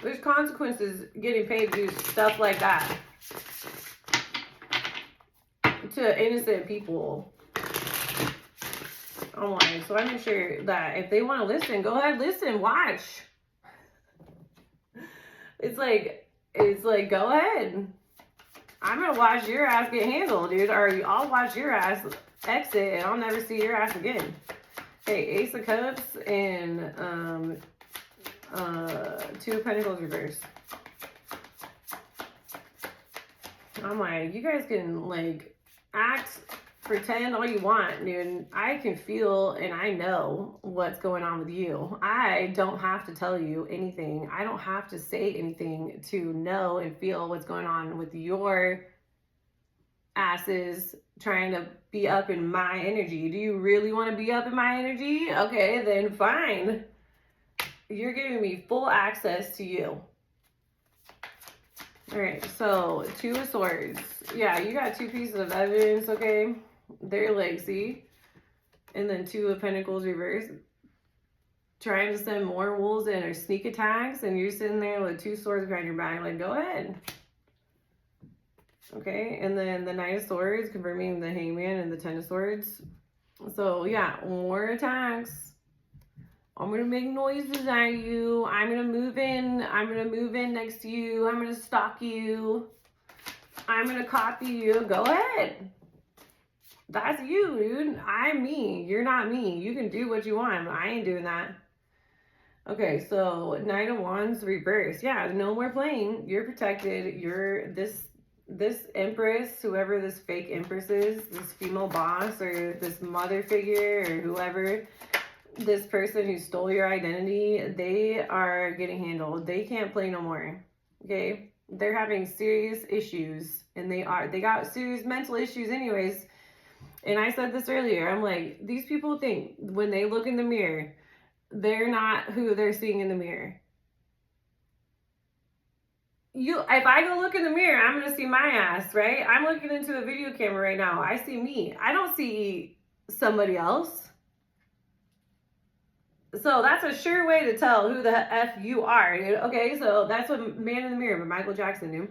There's consequences getting paid to do stuff like that to innocent people. I'm like, so I make sure that if they want to listen, go ahead, listen, watch. It's like, go ahead. I'm gonna watch your ass get handled, dude. Or I'll watch your ass exit, and I'll never see your ass again. Hey, Ace of Cups and 2 of Pentacles reverse. I'm like, you guys can like act, pretend all you want, dude. I can feel and I know what's going on with you. I don't have to tell you anything. I don't have to say anything to know and feel what's going on with your asses trying to be up in my energy. Do you really want to be up in my energy? Okay, then fine. You're giving me full access to you. All right, so 2 of Swords. Yeah, you got 2 pieces of evidence, okay? They're like, see? And then 2 of Pentacles reverse. Trying to send more wolves in or sneak attacks, and you're sitting there with 2 swords behind your back, like, go ahead. Okay, and then the Knight of Swords, confirming the Hangman and the 10 of Swords. So, yeah, more attacks. I'm going to make noises at you. I'm going to move in. I'm going to move in next to you. I'm going to stalk you. I'm going to copy you. Go ahead. That's you, dude. I'm me. You're not me. You can do what you want. I ain't doing that. Okay, so Knight of Wands reverse. Yeah, no more playing. You're protected. You're this Empress, whoever this fake Empress is, this female boss or this mother figure or whoever, this person who stole your identity, they are getting handled. They can't play no more. Okay? They're having serious issues, and they got serious mental issues anyways. And I said this earlier. I'm like, these people think when they look in the mirror, they're not who they're seeing in the mirror. If I go look in the mirror, I'm gonna see my ass, right? I'm looking into the video camera right now. I see me. I don't see somebody else. So that's a sure way to tell who the F you are. Okay, so that's what Man in the Mirror by Michael Jackson knew.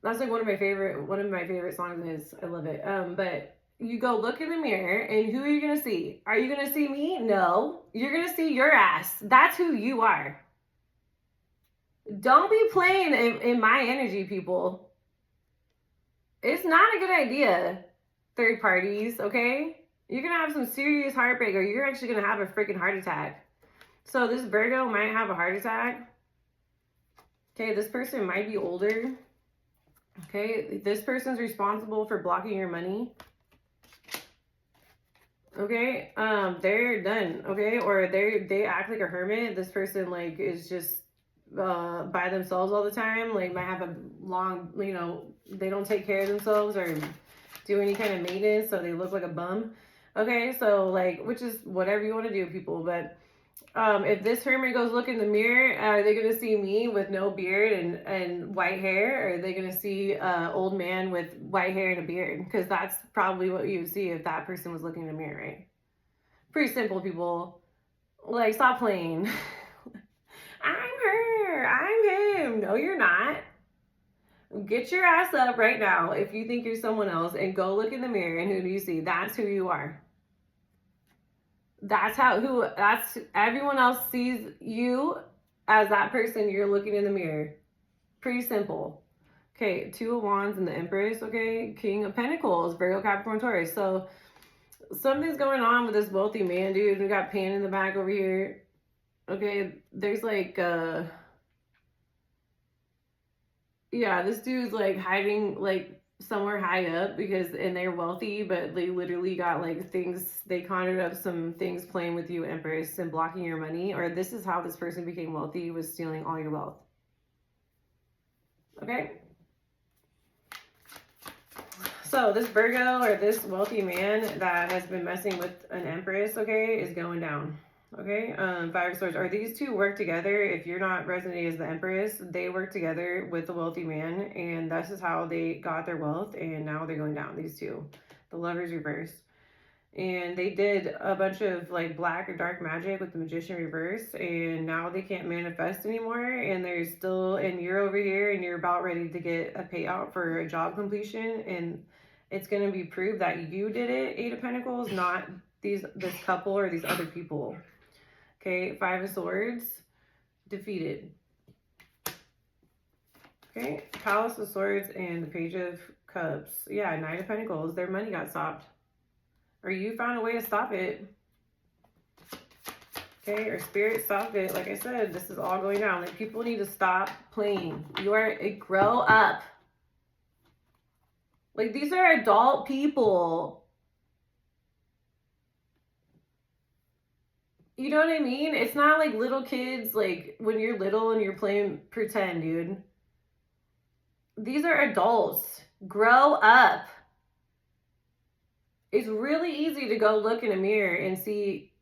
That's like one of my favorite songs of his. I love it. But you go look in the mirror, and who are you gonna see? Are you gonna see me? No. You're gonna see your ass. That's who you are. Don't be playing in my energy, people. It's not a good idea. Third parties, okay? You're gonna have some serious heartbreak, or you're actually gonna have a freaking heart attack. So this Virgo might have a heart attack. Okay, this person might be older. Okay, this person's responsible for blocking your money. Okay, they're done. Okay, or they act like a hermit. This person like is just by themselves all the time. Like might have a long, they don't take care of themselves or do any kind of maintenance, so they look like a bum. Okay, so like, which is whatever you want to do, people. But if this hermit goes look in the mirror, are they gonna see me with no beard and white hair, or are they gonna see old man with white hair and a beard? Because that's probably what you would see if that person was looking in the mirror, right? Pretty simple, people. Like, stop playing. I'm her. I'm him. No, you're not. Get your ass up right now if you think you're someone else and go look in the mirror, and who do you see? That's who you are. That's everyone else sees you as that person you're looking in the mirror. Pretty simple. Okay, Two of Wands and the Empress, okay? King of Pentacles, Virgo, Capricorn, Taurus. So something's going on with this wealthy man, dude. We got pain in the back over here. Okay, there's like, yeah, this dude's like hiding like somewhere high up and they're wealthy, but they literally got like they conjured up some things playing with you, Empress, and blocking your money. Or this is how this person became wealthy, was stealing all your wealth. Okay, so this Virgo or this wealthy man that has been messing with an Empress, okay, is going down. Okay, Five of Swords. Or these two work together. If you're not resonating as the Empress, they work together with the wealthy man, and this is how they got their wealth, and now they're going down, these two. The Lovers reversed. And they did a bunch of like black or dark magic with the Magician reverse, and now they can't manifest anymore, and you're over here and you're about ready to get a payout for a job completion, and it's going to be proved that you did it, Eight of Pentacles, not this couple or these other people. Okay, Five of Swords, defeated. Okay, Palace of Swords and the Page of Cups. Yeah, Knight of Pentacles, their money got stopped. Or you found a way to stop it. Okay, or Spirit stopped it. Like I said, this is all going down. Like, people need to stop playing. Grow up. Like, these are adult people. You know what I mean? It's not like little kids, like when you're little and you're playing pretend, dude. These are adults. Grow up. It's really easy to go look in a mirror and see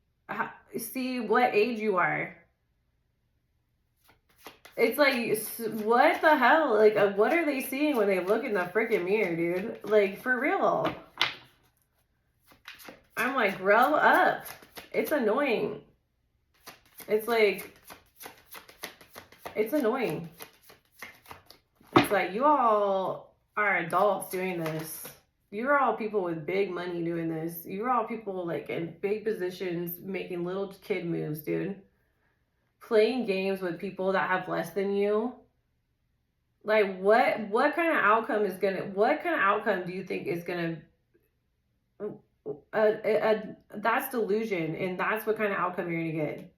what age you are. It's like, what the hell? Like, what are they seeing when they look in the freaking mirror, dude? Like, for real. I'm like, grow up. It's annoying. It's like, it's annoying. It's like, you all are adults doing this. You're all people with big money doing this. You're all people like in big positions making little kid moves, dude. Playing games with people that have less than you. Like, what kind of outcome do you think is gonna that's delusion, and that's what kind of outcome you're gonna get.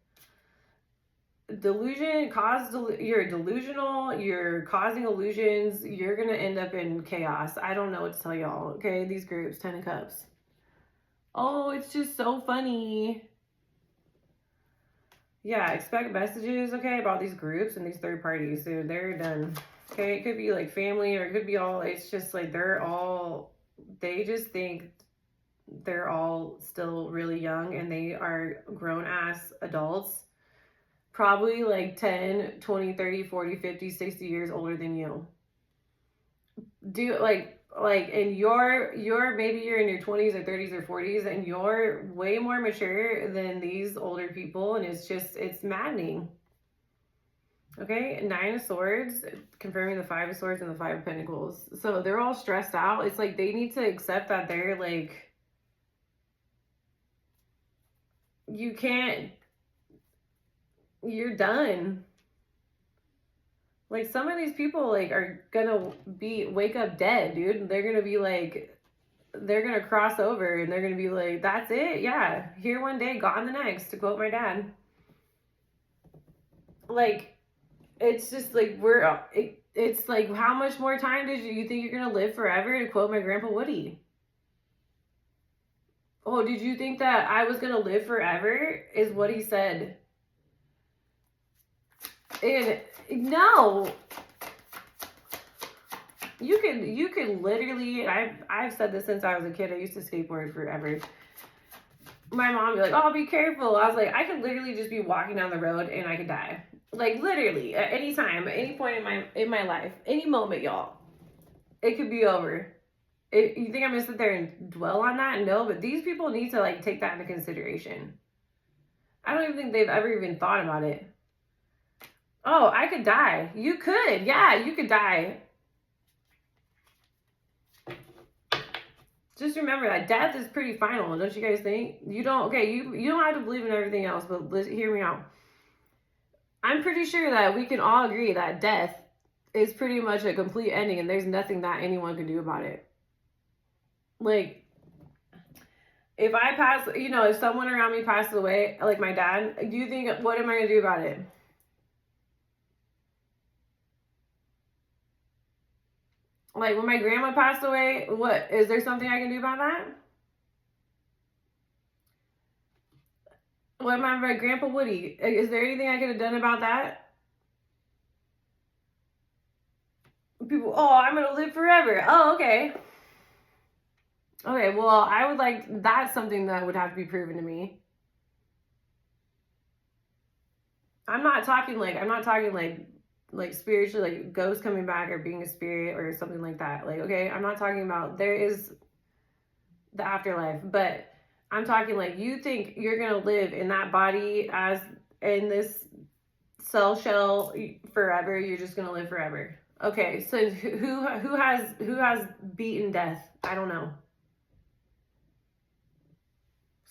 You're delusional, you're causing illusions, you're gonna end up in chaos. I don't know what to tell y'all. Okay, these groups, 10 of Cups. Oh, it's just so funny. Yeah, expect messages, okay, about these groups and these third parties. So they're done. Okay, it could be like family, or it could be all, it's just like they just think they're all still really young, and they are grown-ass adults, probably like 10, 20, 30, 40, 50, 60 years older than you. Do and you're maybe you're in your 20s or 30s or 40s, and you're way more mature than these older people, and it's maddening. Okay, 9 of Swords, confirming the 5 of Swords and the 5 of Pentacles. So they're all stressed out. It's like they need to accept that they're like, you can't, you're done. Like, some of these people like are gonna wake up dead, dude. They're gonna be like, they're gonna cross over and they're gonna be like, that's it, yeah, here one day, gone the next, to quote my dad. Like, it's just like it's like, how much more time did you think you're gonna live forever, to quote my grandpa Woody? Oh, did you think that I was gonna live forever, is what he said. And no, you can literally, I've said this since I was a kid. I used to skateboard forever. My mom would be like, oh, be careful. I was like, I could literally just be walking down the road and I could die. Like, literally, at any time, at any point in my life, any moment, y'all, it could be over. You think I'm gonna sit there and dwell on that? No, but these people need to like take that into consideration. I don't even think they've ever even thought about it. Oh, I could die. You could, yeah, you could die. Just remember that death is pretty final, don't you guys think? You don't have to believe in everything else, but hear me out. I'm pretty sure that we can all agree that death is pretty much a complete ending, and there's nothing that anyone can do about it. Like, if I pass, if someone around me passes away, like my dad, do you think, what am I going to do about it? Like, when my grandma passed away, what, is there something I can do about that? What about my grandpa Woody? Is there anything I could have done about that? People, oh, I'm going to live forever. Oh, okay. Okay, well, I would like, that's something that would have to be proven to me. I'm not talking like spiritually, like ghosts coming back or being a spirit or something like that. Like, okay, I'm not talking about, there is the afterlife, but I'm talking like, you think you're going to live in that body as in this cell shell forever, you're just going to live forever. Okay, so who has beaten death? I don't know.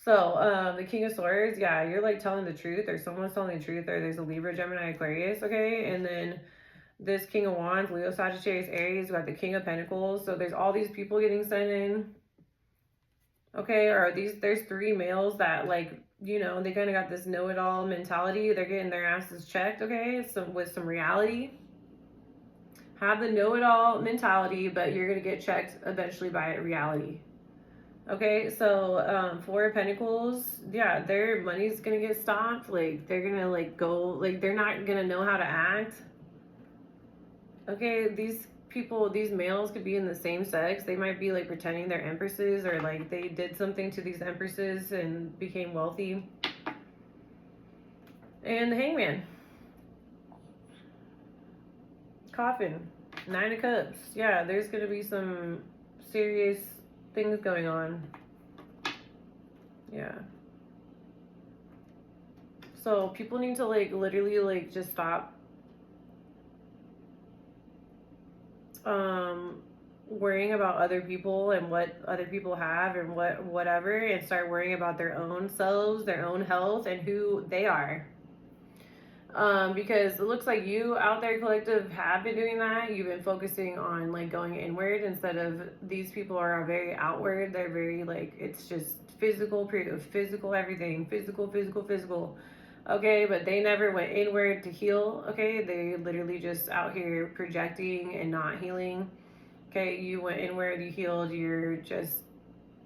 So, the King of Swords, yeah, you're like telling the truth, or someone's telling the truth, or there's a Libra, Gemini, Aquarius, okay? And then this King of Wands, Leo, Sagittarius, Aries, we got the King of Pentacles. So there's all these people getting sent in, okay? Or there's 3 males that, like, they kind of got this know-it-all mentality. They're getting their asses checked, okay? With some reality. Have the know-it-all mentality, but you're going to get checked eventually by reality. Okay, so 4 of Pentacles, yeah, their money's gonna get stopped. Like, they're gonna like go, like, they're not gonna know how to act. Okay, these people, these males could be in the same sex. They might be like pretending they're empresses, or like they did something to these empresses and became wealthy. And the Hangman. Coffin. 9 of Cups. Yeah, there's gonna be some serious things going on. Yeah. So people need to like literally like just stop worrying about other people and what other people have and whatever, and start worrying about their own selves, their own health, and who they are. Because it looks like you out there, collective, have been doing that. You've been focusing on like going inward, instead of, these people are very outward. They're very like, it's just physical everything, physical. Okay, but they never went inward to heal. Okay, they literally just out here projecting and not healing. Okay, you went inward, you healed, you're just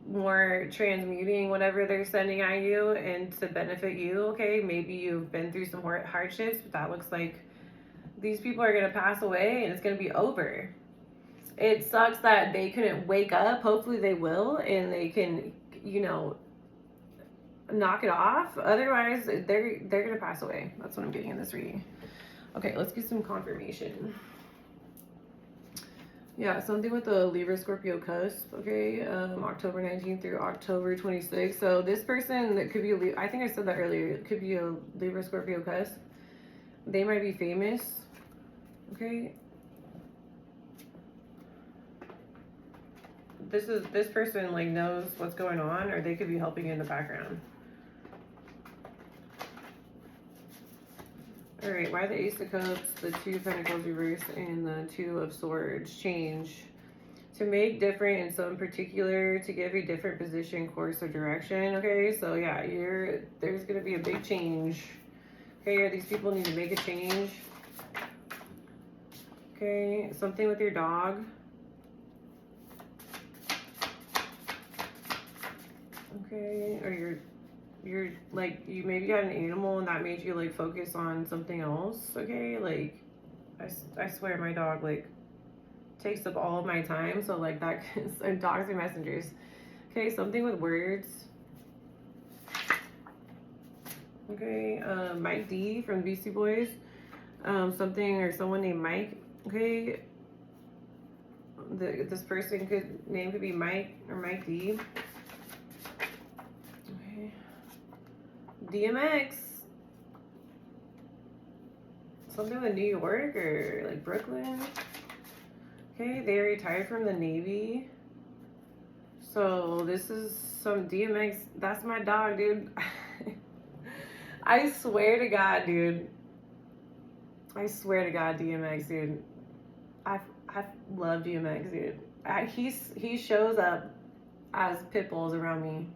more transmuting whatever they're sending at you and to benefit you. Okay, maybe you've been through some hardships, but that looks like these people are going to pass away and it's going to be over. It sucks that they couldn't wake up. Hopefully they will, and they can, you know, knock it off. Otherwise, they're gonna pass away. That's what I'm getting in this reading. Okay, let's get some confirmation. Yeah, something with the Libra Scorpio cusp, okay, October 19th through October 26th. So this person that could be, I think I said that earlier, it could be a Libra Scorpio cusp. They might be famous, okay. This person like knows what's going on, or they could be helping in the background. All right, why the Ace of Cups, the Two of Pentacles reversed, and the Two of Swords? Change. To make different in some particular, to give a different position, course, or direction. Okay, so yeah, there's gonna be a big change. Okay, or these people need to make a change. Okay, something with your dog. Okay, or you're like, you maybe got an animal and that made you like focus on something else. Okay, like I swear my dog like takes up all of my time, so like that and dogs are messengers. Okay, something with words. Okay, Mike D from Beastie Boys. Something or someone named Mike. Okay, this person name could be Mike or Mike D. DMX. Something with New York or like Brooklyn. Okay, they retired from the Navy. So this is some DMX. That's my dog, dude. I swear to God, dude. I swear to God, DMX, dude. I love DMX, dude. He shows up as pit bulls around me.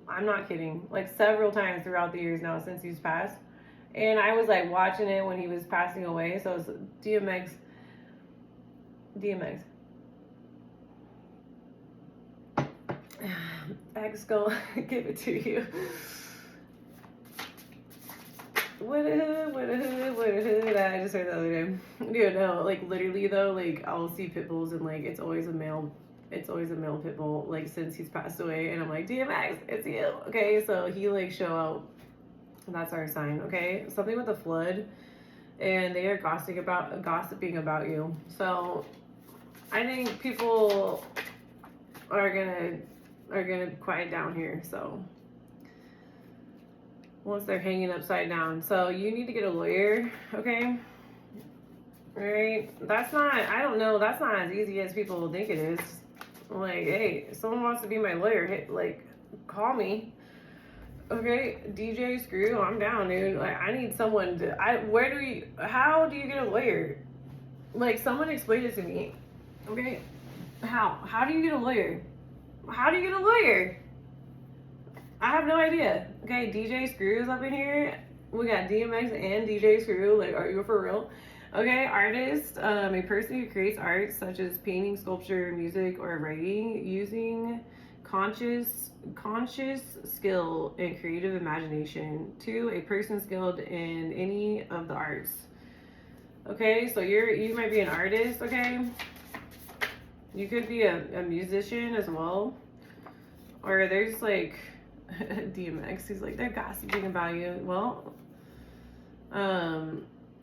I'm not kidding. Like several times throughout the years now since he's passed. And I was like watching it when he was passing away. So it's DMX. X go give it to you. What a hood. I just heard the other day. Dude, no, like literally though, like I'll see pit bulls and like it's always a male pit bull, like since he's passed away, and I'm like, DMX, it's you. Okay, so he like show out. That's our sign. Okay, something with the flood, and they are gossiping about you. So I think people are gonna quiet down here. So once they're hanging upside down, so you need to get a lawyer. Okay. Right? That's not, I don't know, that's not as easy as people think it is. Like, hey, if someone wants to be my lawyer, hey, like, call me. Okay, DJ Screw, I'm down, dude. Like, I need someone to, how do you get a lawyer? Like, someone explain it to me. Okay, how do you get a lawyer? How do you get a lawyer? I have no idea. Okay, DJ Screw is up in here. We got DMX and DJ Screw. Like, are you for real? Okay, artist, a person who creates art such as painting, sculpture, music, or writing using conscious skill and creative imagination. 2, a person skilled in any of the arts. Okay, so you might be an artist. Okay, you could be a musician as well, or there's like DMX. He's like, they're gossiping about you. Well,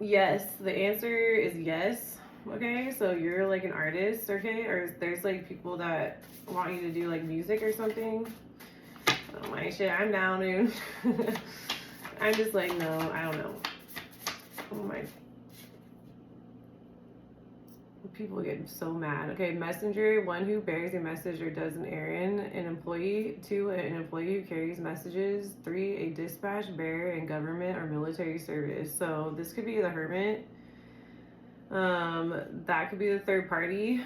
yes, the answer is yes. Okay, so you're like an artist, okay? Or there's like people that want you to do like music or something. Oh my shit, I'm down, dude. I'm just like, no, I don't know. Oh my. People get so mad. Okay, messenger, one who bears a message or does an errand. An employee, 2, an employee who carries messages. 3, a dispatch bearer in government or military service. So this could be the hermit. That could be the third party.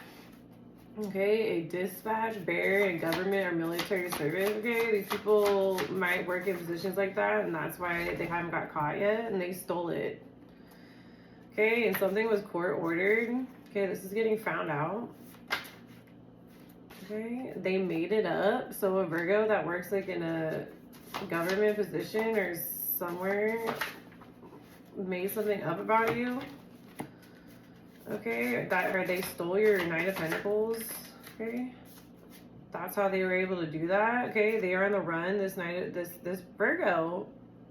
Okay, a dispatch bearer in government or military service. Okay, these people might work in positions like that, and that's why they haven't got caught yet, and they stole it. Okay, and something was court ordered. Okay, this is getting found out. Okay, they made it up. So a Virgo that works like in a government position or somewhere made something up about you. Okay, or they stole your Knight of Pentacles. Okay, That's how they were able to do that. Okay, they are on the run this night. This Virgo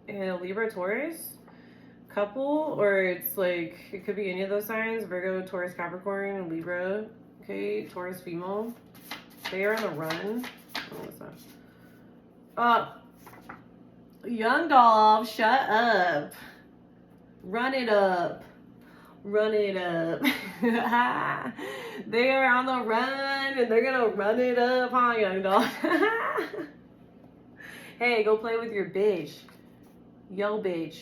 and a Libra Taurus couple, or it's like it could be any of those signs: Virgo, Taurus, Capricorn, and Libra. Okay, Taurus female. They are on the run. Oh, what's that? Young doll, shut up. Run it up. Run it up. They are on the run and they're gonna run it up, huh, young doll? Hey, go play with your bitch. Yo, bitch.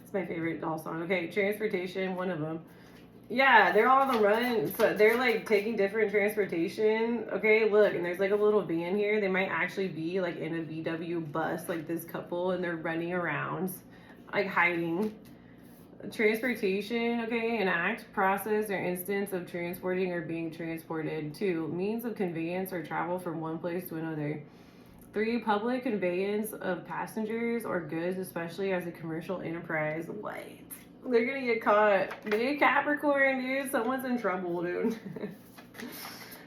It's my favorite doll song. Okay, transportation, one of them. Yeah, they're all on the run. So they're like taking different transportation. Okay, look, and there's like a little van here. They might actually be like in a VW bus, like this couple, and they're running around, like hiding. Transportation, okay, an act, process, or instance of transporting or being transported. 2, means of conveyance or travel from one place to another. 3, public conveyance of passengers or goods, especially as a commercial enterprise. What? They're gonna get caught. Big Capricorn, dude. Someone's in trouble, dude.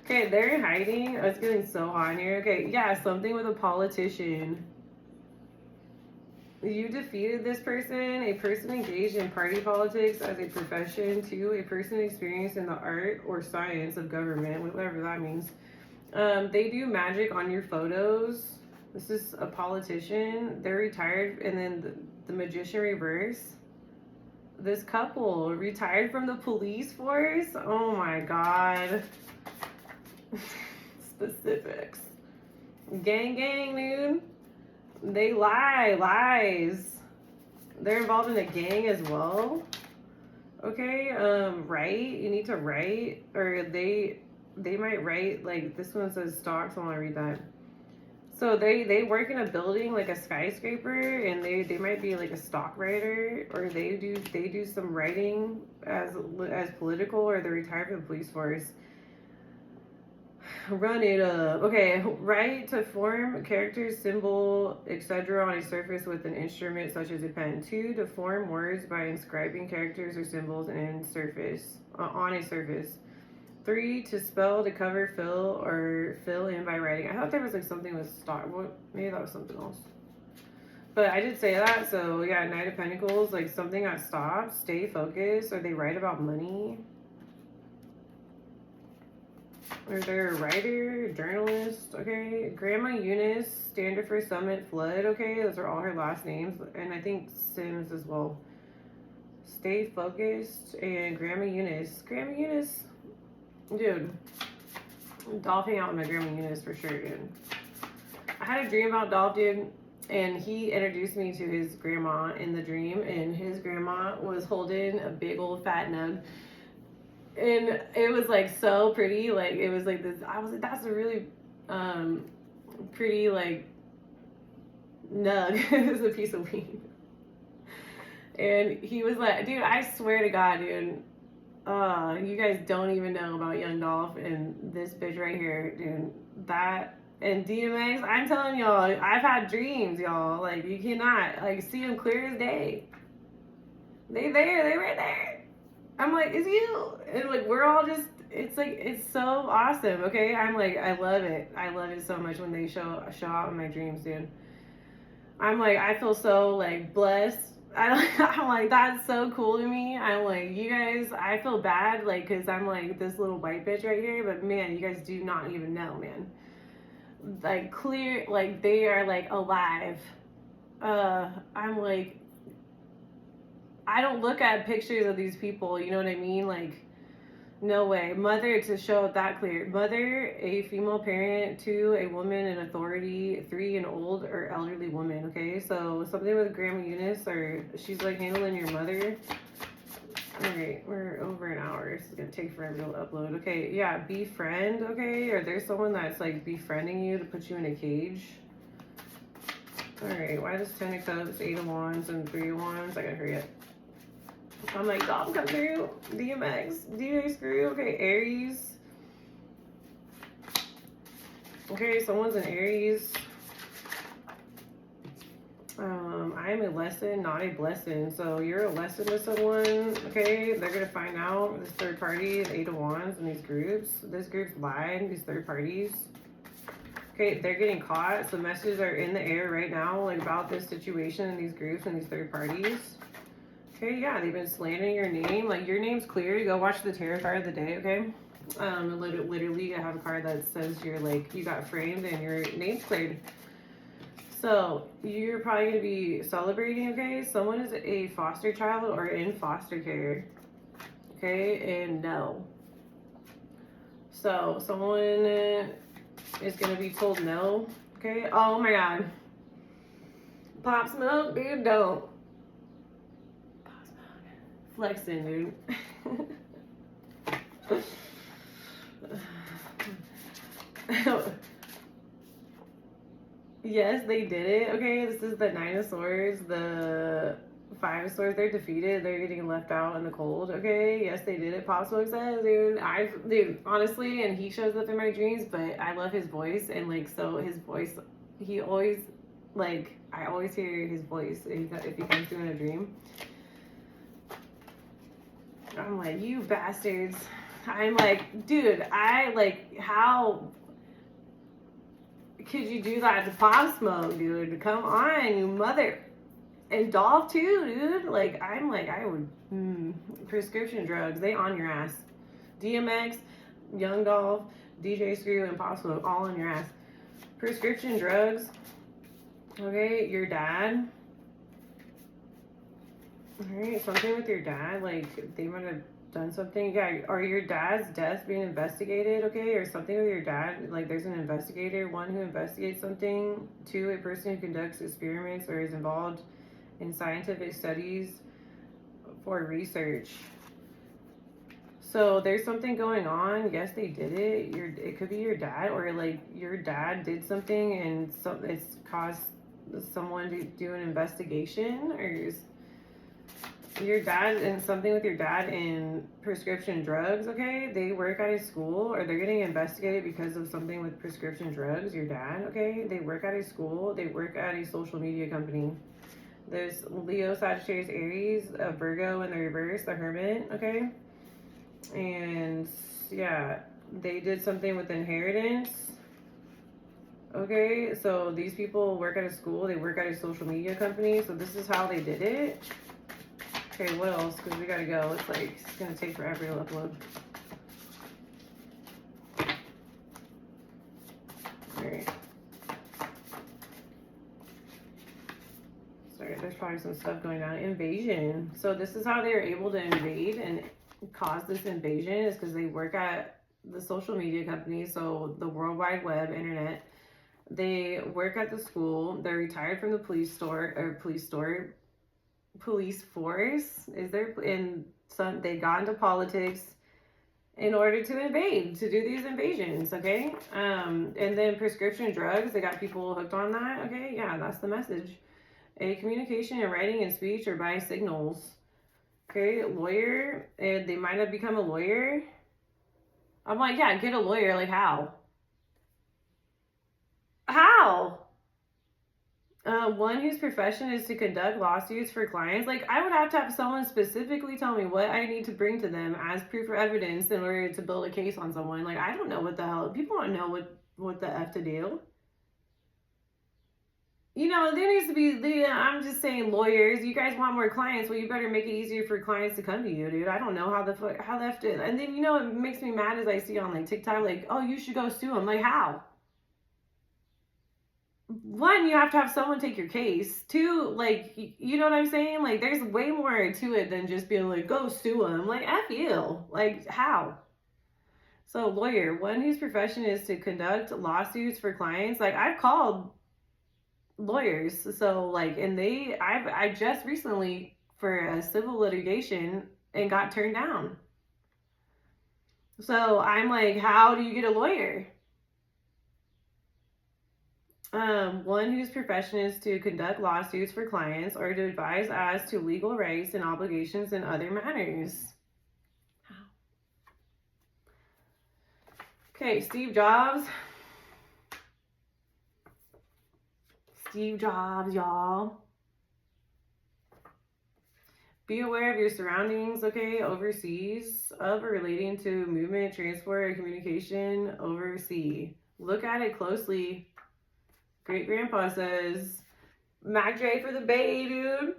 Okay, they're hiding. Oh, it's getting so hot in here. Okay, yeah, something with a politician. You defeated this person, a person engaged in party politics as a profession. 2, a person experienced in the art or science of government, whatever that means. They do magic on your photos. This is a politician. They're retired, and then the magician reverse. This couple retired from the police force. Oh my god. Specifics. Gang, dude. They lies. They're involved in a gang as well. Okay, write. You need to write, or they might write, like this one says stocks. I want to read that. So they work in a building like a skyscraper, and they might be like a stock writer, or they do some writing as political, or they're retired from the police force. Run it up. Okay, write to form characters, symbol, etc. on a surface with an instrument such as a pen. 2, to form words by inscribing characters or symbols on a surface. 3, to spell, to cover, fill, or fill in by writing. I thought there was like something with stock. Maybe that was something else. But I did say that, so yeah, Knight of Pentacles, like something that stops, stay focused, or they write about money. Or they're a writer, journalist, okay. Grandma Eunice, Standerfer, Summit, Flood, okay. Those are all her last names. And I think Sims as well. Stay focused. And Grandma Eunice. Grandma Eunice, dude. Dolph hang out with my Grandma Eunice for sure, dude. I had a dream about Dolph, dude. And he introduced me to his grandma in the dream. And his grandma was holding a big old fat nug. And it was like so pretty, like it was like this. I was like, that's a really pretty like nug. It was a piece of weed. And he was like, dude, I swear to God, dude, you guys don't even know about Young Dolph and this bitch right here, dude. That and DMX, I'm telling y'all, I've had dreams, y'all. Like you cannot like see them clear as day. They right there. I'm like, it's you. And like, we're all just, it's like, it's so awesome, okay? I'm like, I love it. I love it so much when they show out in my dreams, dude. I'm like, I feel so like blessed. I'm like, that's so cool to me. I'm like, you guys, I feel bad, like, cause I'm like this little white bitch right here, but man, you guys do not even know, man. Like clear, like they are like alive. I'm like, I don't look at pictures of these people, you know what I mean? Like, no way. Mother, to show it that clear. Mother, a female parent. 2, a woman in authority. 3, an old or elderly woman, okay? So, something with Grandma Eunice, or she's like handling your mother. Alright, we're over an hour. It's gonna take forever to upload. Okay, yeah, befriend, okay? Or there's someone that's like befriending you to put you in a cage. Alright, why does 10 of Cups, 8 of Wands, and 3 of Wands? I gotta hurry up. I'm like, Dom, come through. DMX, DJ Screw. Okay, Aries. Okay, someone's an Aries. I am a lesson, not a blessing. So you're a lesson to someone, okay? They're going to find out, this third party, the 8 of Wands in these groups. This group's lied, these third parties. Okay, they're getting caught. So messages are in the air right now, like about this situation in these groups and these third parties. Okay, yeah, they've been slandering your name. Like, your name's clear. You go watch the tarot card of the day, okay? Literally, I have a card that says you're like, you got framed and your name's cleared. So you're probably going to be celebrating, okay? Someone is a foster child or in foster care, okay? And no. So someone is going to be told no, okay? Oh my God. Pop Smoke, dude, don't. Pop Smoke. Flexing, dude. Yes, they did it. Okay, this is the 9 of Swords, the 5 of Swords. They're defeated. They're getting left out in the cold. Okay, yes, they did it. Pop Smoke says, dude, honestly, and he shows up in my dreams, but I love his voice, and like, so his voice, he always, like, I always hear his voice if he comes through in a dream. I'm like, you bastards. I'm like, dude, how could you do that to Pop Smoke, dude? Come on, you mother. And Dolph too, dude. Like, I'm like, I would, prescription drugs, they on your ass. DMX, Young Dolph, DJ Screw, and Pop Smoke, all on your ass. Prescription drugs, okay, your dad. Alright, something with your dad, like, they might have done something. Yeah, or your dad's death being investigated, okay? Or something with your dad, like there's an investigator, 1 who investigates something, 2, a person who conducts experiments or is involved in scientific studies for research. So there's something going on. Yes, they did it. It could be your dad, or like your dad did something and it's caused someone to do an investigation, or your dad and something with your dad in prescription drugs, okay? They work at a school, or they're getting investigated because of something with prescription drugs, your dad, okay? They work at a school, they work at a social media company. There's Leo, Sagittarius, Aries, a Virgo in the reverse, the Hermit, okay? And yeah, they did something with inheritance, okay? So these people work at a school, they work at a social media company, so this is how they did it. Okay, what else? Because we gotta go. It's like, it's gonna take forever to upload. Alright. Sorry, there's probably some stuff going on. Invasion. So this is how they were able to invade and cause this invasion, is because they work at the social media company, so the World Wide Web, internet. They work at the school. They're retired from the police force. Is there in some, they got into politics in order to invade, to do these invasions, okay? And then prescription drugs, they got people hooked on that, okay? Yeah, that's the message. A communication in writing and speech or by signals, okay? Lawyer, and they might have become a lawyer. I'm like, yeah, get a lawyer. Like, how? How? 1 whose profession is to conduct lawsuits for clients. Like, I would have to have someone specifically tell me what I need to bring to them as proof or evidence in order to build a case on someone. Like, I don't know what the hell. People don't know what the F to do. You know, there needs to be, I'm just saying, lawyers, you guys want more clients, well, you better make it easier for clients to come to you, dude. I don't know how the F to, and then, you know, what makes me mad is I see on, like, TikTok, like, oh, you should go sue them. Like, how? 1, you have to have someone take your case. 2, like, you know what I'm saying? Like, there's way more to it than just being like, go sue them. Like, F you. Like, how? So, lawyer, 1 whose profession is to conduct lawsuits for clients. Like, I've called lawyers. So, like, and I just recently for a civil litigation and got turned down. So, I'm like, how do you get a lawyer? 1 whose profession is to conduct lawsuits for clients or to advise as to legal rights and obligations and other matters. Okay, Steve Jobs. Steve Jobs, y'all. Be aware of your surroundings, okay, overseas, of or relating to movement, transport, or communication overseas. Look at it closely. Great grandpa says, Mac Dre for the Bay, dude.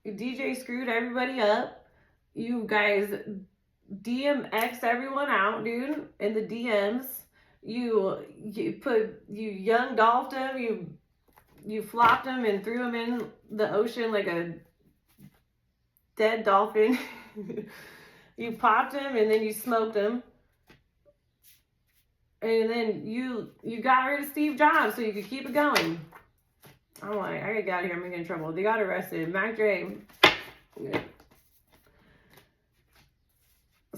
DJ screwed everybody up. You guys DMX everyone out, dude, in the DMs. You young dolphed him, you flopped him and threw him in the ocean like a dead dolphin. You popped him and then you smoked him. And then you got rid of Steve Jobs so you could keep it going. I'm like, I gotta get out of here, I'm gonna get in trouble. They got arrested. Mac Dre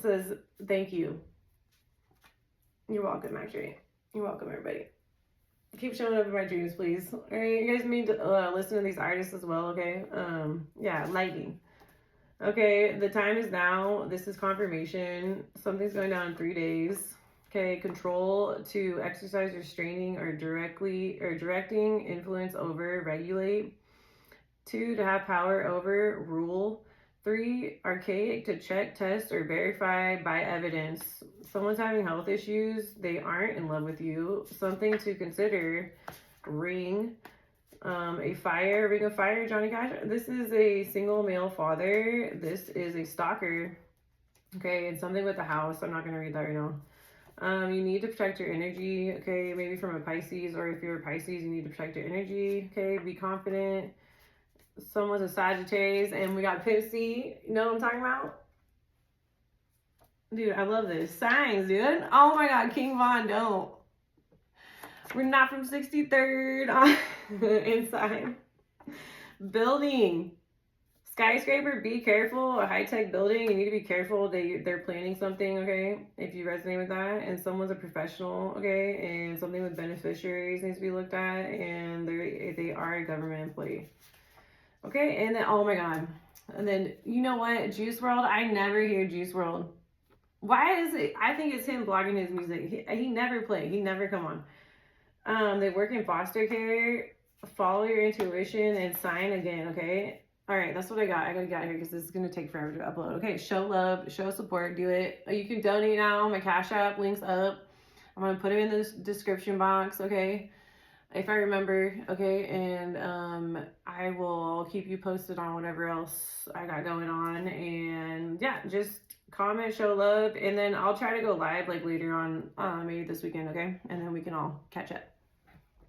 says, thank you. You're welcome, Mac Dre. You're welcome, everybody. Keep showing up in my dreams, please. All right, you guys need to listen to these artists as well, okay? Yeah, lighting. Okay, the time is now. This is confirmation. Something's going down in 3 days. Okay, control to exercise restraining or directing influence over, regulate. 2, to have power over, rule. 3, archaic, to check, test, or verify by evidence. Someone's having health issues. They aren't in love with you. Something to consider. Ring. A fire, ring of fire, Johnny Cash. This is a single male father. This is a stalker. Okay, and something with the house. I'm not going to read that right now. You need to protect your energy. Okay, maybe from a Pisces, or if you're a Pisces, you need to protect your energy. Okay, be confident. Someone's a Sagittarius, and we got Pimp C. You know what I'm talking about? Dude, I love this. Signs, dude. Oh my God, King Von, don't. We're not from 63rd inside. Building. Skyscraper, be careful. A high-tech building, you need to be careful. They're planning something, okay? If you resonate with that. And someone's a professional, okay? And something with beneficiaries needs to be looked at. And they are a government employee. Okay, and then, oh my God. And then, you know what? Juice WRLD, I never hear Juice WRLD. Why is it? I think it's him blogging his music. He never play. He never come on. They work in foster care. Follow your intuition and sign again, okay? All right, that's what I got. I gotta get out of here because this is gonna take forever to upload. Okay, show love, show support, do it. You can donate now. My Cash App link's up. I'm gonna put it in the description box, okay? If I remember, okay? And I will keep you posted on whatever else I got going on. And yeah, just comment, show love, and then I'll try to go live like later on, maybe this weekend, okay? And then we can all catch up.